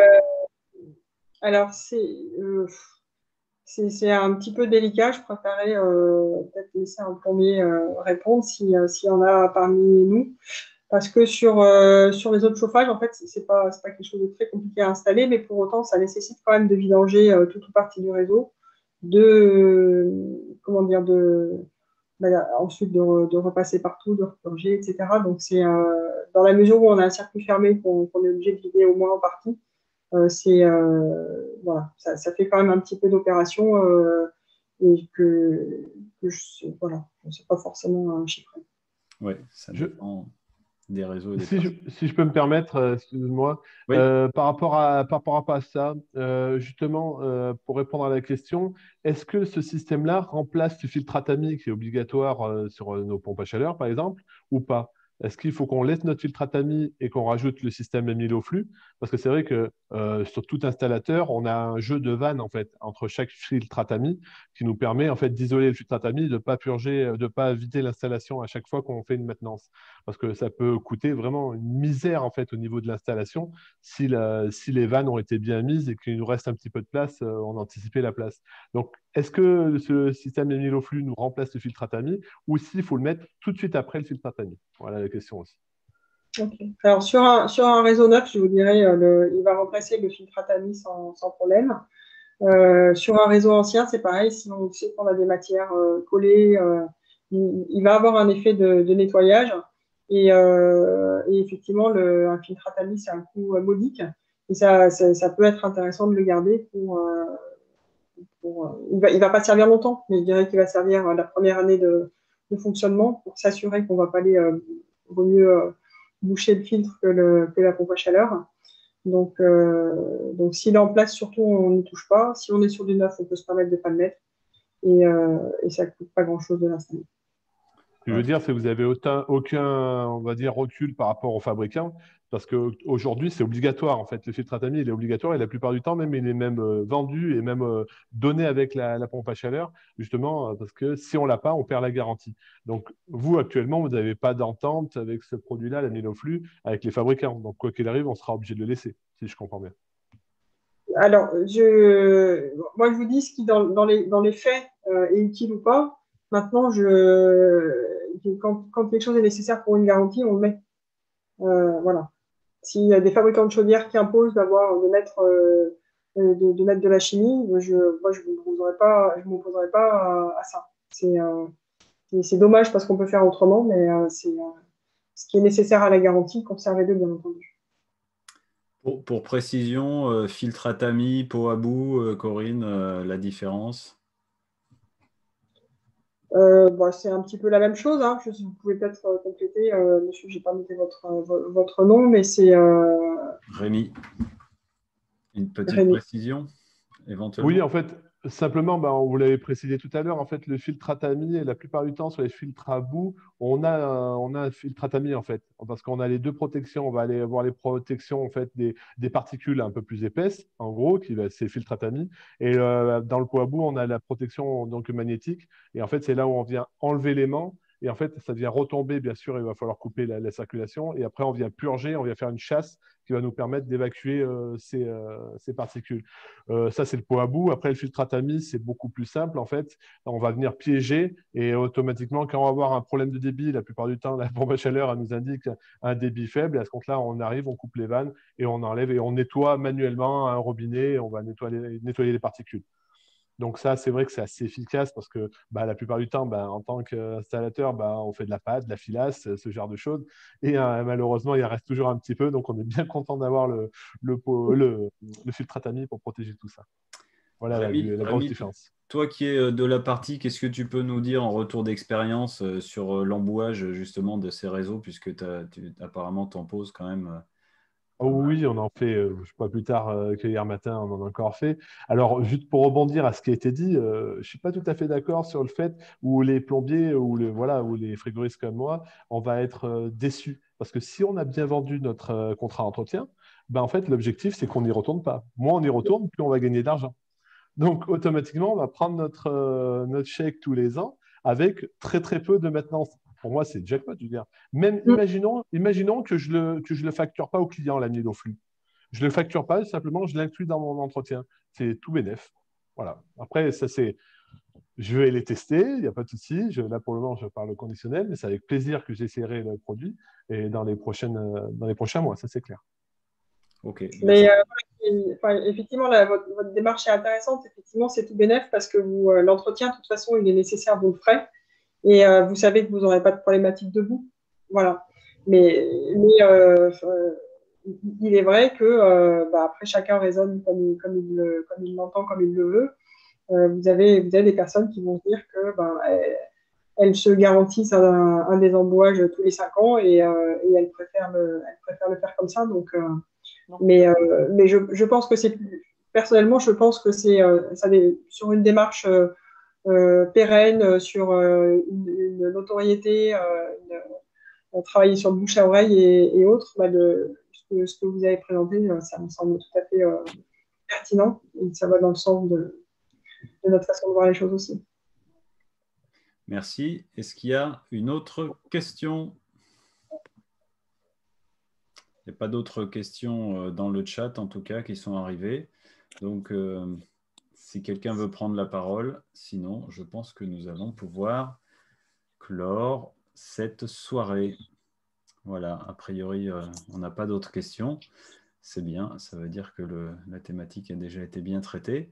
Alors, c'est un petit peu délicat. Je préférais peut-être laisser un plombier répondre s'il y en a parmi nous. Parce que sur les autres chauffages, en fait, c'est pas quelque chose de très compliqué à installer, mais pour autant, ça nécessite quand même de vidanger toute ou partie du réseau, ensuite de repasser partout, de repurger, etc. Donc, c'est dans la mesure où on a un circuit fermé qu'on est obligé de vider au moins en partie, voilà, ça fait quand même un petit peu d'opération et je ne sais pas forcément chiffrer. Oui, ça dépend des réseaux et des si je peux me permettre, excuse-moi, oui. par rapport à ça, justement, pour répondre à la question, est-ce que ce système-là remplace le filtre Atami qui est obligatoire sur nos pompes à chaleur, par exemple, ou pas? Est-ce qu'il faut qu'on laisse notre filtre Atami et qu'on rajoute le système amyloflux flux? Parce que c'est vrai que sur tout installateur, on a un jeu de vannes en fait entre chaque filtre Atami qui nous permet en fait d'isoler le filtre Atami, de ne pas purger, de pas vider l'installation à chaque fois qu'on fait une maintenance. Parce que ça peut coûter vraiment une misère en fait au niveau de l'installation si les vannes ont été bien mises et qu'il nous reste un petit peu de place, on a anticipé la place. Donc, est-ce que ce système amyloflux nous remplace le filtre Atami ou s'il faut le mettre tout de suite après le filtre Atami? Voilà la question aussi. Okay. Alors, sur un réseau neuf, je vous dirais, il va remplacer le filtre Atami sans problème. Sur un réseau ancien, c'est pareil. Si on sait qu'on a des matières collées, il va avoir un effet de nettoyage. Et effectivement, un filtre Atami, c'est un coût modique. Et ça peut être intéressant de le garder il va pas servir longtemps, mais je dirais qu'il va servir la première année de fonctionnement pour s'assurer qu'on ne va pas aller vaut mieux boucher le filtre que la pompe à chaleur. Donc s'il est en place, surtout, on n'y touche pas. Si on est sur du neuf, on peut se permettre de ne pas le mettre. Et ça ne coûte pas grand-chose de l'installer. Ce que je veux dire, c'est que vous n'avez aucun, on va dire, recul par rapport aux fabricants, parce qu'aujourd'hui, c'est obligatoire. En fait, le filtre Atami, il est obligatoire et la plupart du temps, même, il est même vendu et même donné avec la pompe à chaleur, justement, parce que si on ne l'a pas, on perd la garantie. Donc, vous, actuellement, vous n'avez pas d'entente avec ce produit-là, l'amyloflux, avec les fabricants. Donc, quoi qu'il arrive, on sera obligé de le laisser, si je comprends bien. Alors, moi, je vous dis ce qui, dans les faits, est utile ou pas. Maintenant, il quand quelque chose est nécessaire pour une garantie, on le met. Voilà. S'il y a des fabricants de chaudières qui imposent de mettre de la chimie, moi, je ne m'opposerai pas à ça. C'est dommage parce qu'on peut faire autrement, mais c'est ce qui est nécessaire à la garantie, conservez-le, bien entendu. Pour précision, filtre à tamis, pot à bout, Corinne, la différence? C'est un petit peu la même chose. Hein. Vous pouvez peut-être compléter, monsieur, je n'ai pas noté votre nom, mais c'est… Rémi, une petite Rémi. précision éventuellement? Oui, en fait, simplement, on vous l'avait précisé tout à l'heure, en fait, le filtre à tamis, et la plupart du temps, sur les filtres à bout, on a un filtre à tamis, en fait, parce qu'on a les deux protections. On va aller avoir les protections, en fait, des particules un peu plus épaisses, en gros, c'est le filtre à tamis. Et dans le pot à bout, on a la protection donc, magnétique. Et en fait, c'est là où on vient enlever l'aimant. Et en fait, ça vient retomber, bien sûr, il va falloir couper la circulation. Et après, on vient purger, on vient faire une chasse qui va nous permettre d'évacuer ces particules. Ça, c'est le pot à bout. Après, le filtre à tamis, c'est beaucoup plus simple. En fait, on va venir piéger et automatiquement, quand on va avoir un problème de débit, la plupart du temps, la pompe à chaleur elle nous indique un débit faible. Et à ce compte-là, on arrive, on coupe les vannes et on enlève et on nettoie manuellement un robinet et on va nettoyer les particules. Donc ça, c'est vrai que c'est assez efficace parce que la plupart du temps, en tant qu'installateur, on fait de la pâte, de la filasse, ce genre de choses. Et malheureusement, il en reste toujours un petit peu. Donc on est bien content d'avoir le filtre à tamis pour protéger tout ça. Voilà la grosse différence. Toi qui es de la partie, qu'est-ce que tu peux nous dire en retour d'expérience sur l'embouage justement de ces réseaux, puisque apparemment tu en poses quand même Oh oui, on en fait, je sais pas plus tard que hier matin, on en a encore fait. Alors, juste pour rebondir à ce qui a été dit, je ne suis pas tout à fait d'accord sur le fait où les plombiers ou les frigoristes comme moi, on va être déçus. Parce que si on a bien vendu notre contrat d'entretien, en fait, l'objectif, c'est qu'on n'y retourne pas. Moins on y retourne, plus on va gagner d'argent. Donc, automatiquement, on va prendre notre chèque tous les ans avec très, très peu de maintenance. Pour moi, c'est jackpot, je veux dire. Même imaginons que je le facture pas au client, la mise au flux. Je le facture pas, simplement, je l'inclus dans mon entretien. C'est tout bénef. Voilà. Après, ça, je vais les tester, il n'y a pas de souci. Là, pour le moment, je parle au conditionnel, mais c'est avec plaisir que j'essaierai le produit et dans les prochains mois, ça, c'est clair. Ok. Mais effectivement, votre démarche est intéressante. Effectivement, c'est tout bénef parce que l'entretien, de toute façon, il est nécessaire, vous le ferez. Et vous savez que vous n'aurez pas de problématique debout. Voilà. Mais il est vrai que après, chacun raisonne comme il l'entend, comme il le veut. Vous avez des personnes qui vont se dire que elles se garantissent un désembouage tous les 5 ans et elles préfèrent le faire comme ça. Donc, mais je pense que personnellement, je pense que c'est sur une démarche pérenne, sur une notoriété, travailler sur le bouche à oreille et autres, ce que vous avez présenté, ça me semble tout à fait pertinent et ça va dans le sens de notre façon de voir les choses aussi. Merci. Est-ce qu'il y a une autre question? Il n'y a pas d'autres questions dans le chat, en tout cas, qui sont arrivées. Donc, si quelqu'un veut prendre la parole, sinon, je pense que nous allons pouvoir clore cette soirée. Voilà, a priori, on n'a pas d'autres questions. C'est bien, ça veut dire que la thématique a déjà été bien traitée.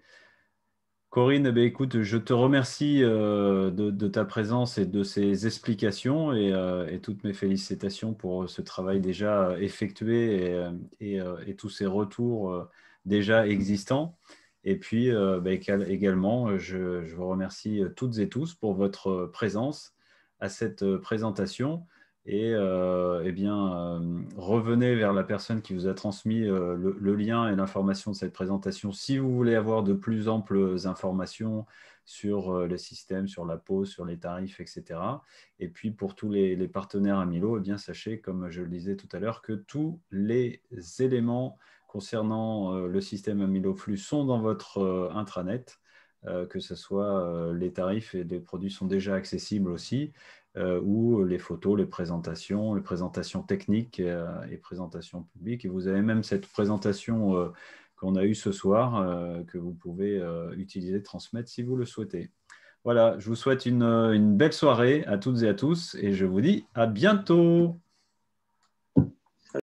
Corinne, écoute, je te remercie de ta présence et de ces explications et toutes mes félicitations pour ce travail déjà effectué et tous ces retours déjà existants. Et puis également, je vous remercie toutes et tous pour votre présence à cette présentation. Et revenez vers la personne qui vous a transmis le lien et l'information de cette présentation si vous voulez avoir de plus amples informations sur le système, sur la pose, sur les tarifs, etc. Et puis pour tous les partenaires Amilo, sachez, comme je le disais tout à l'heure, que tous les éléments concernant le système Amilo Flux sont dans votre intranet, que ce soit les tarifs et les produits sont déjà accessibles aussi. Ou les photos, les présentations techniques et présentations publiques. Et vous avez même cette présentation qu'on a eue ce soir que vous pouvez utiliser, transmettre si vous le souhaitez. Voilà, je vous souhaite une belle soirée à toutes et à tous et je vous dis à bientôt.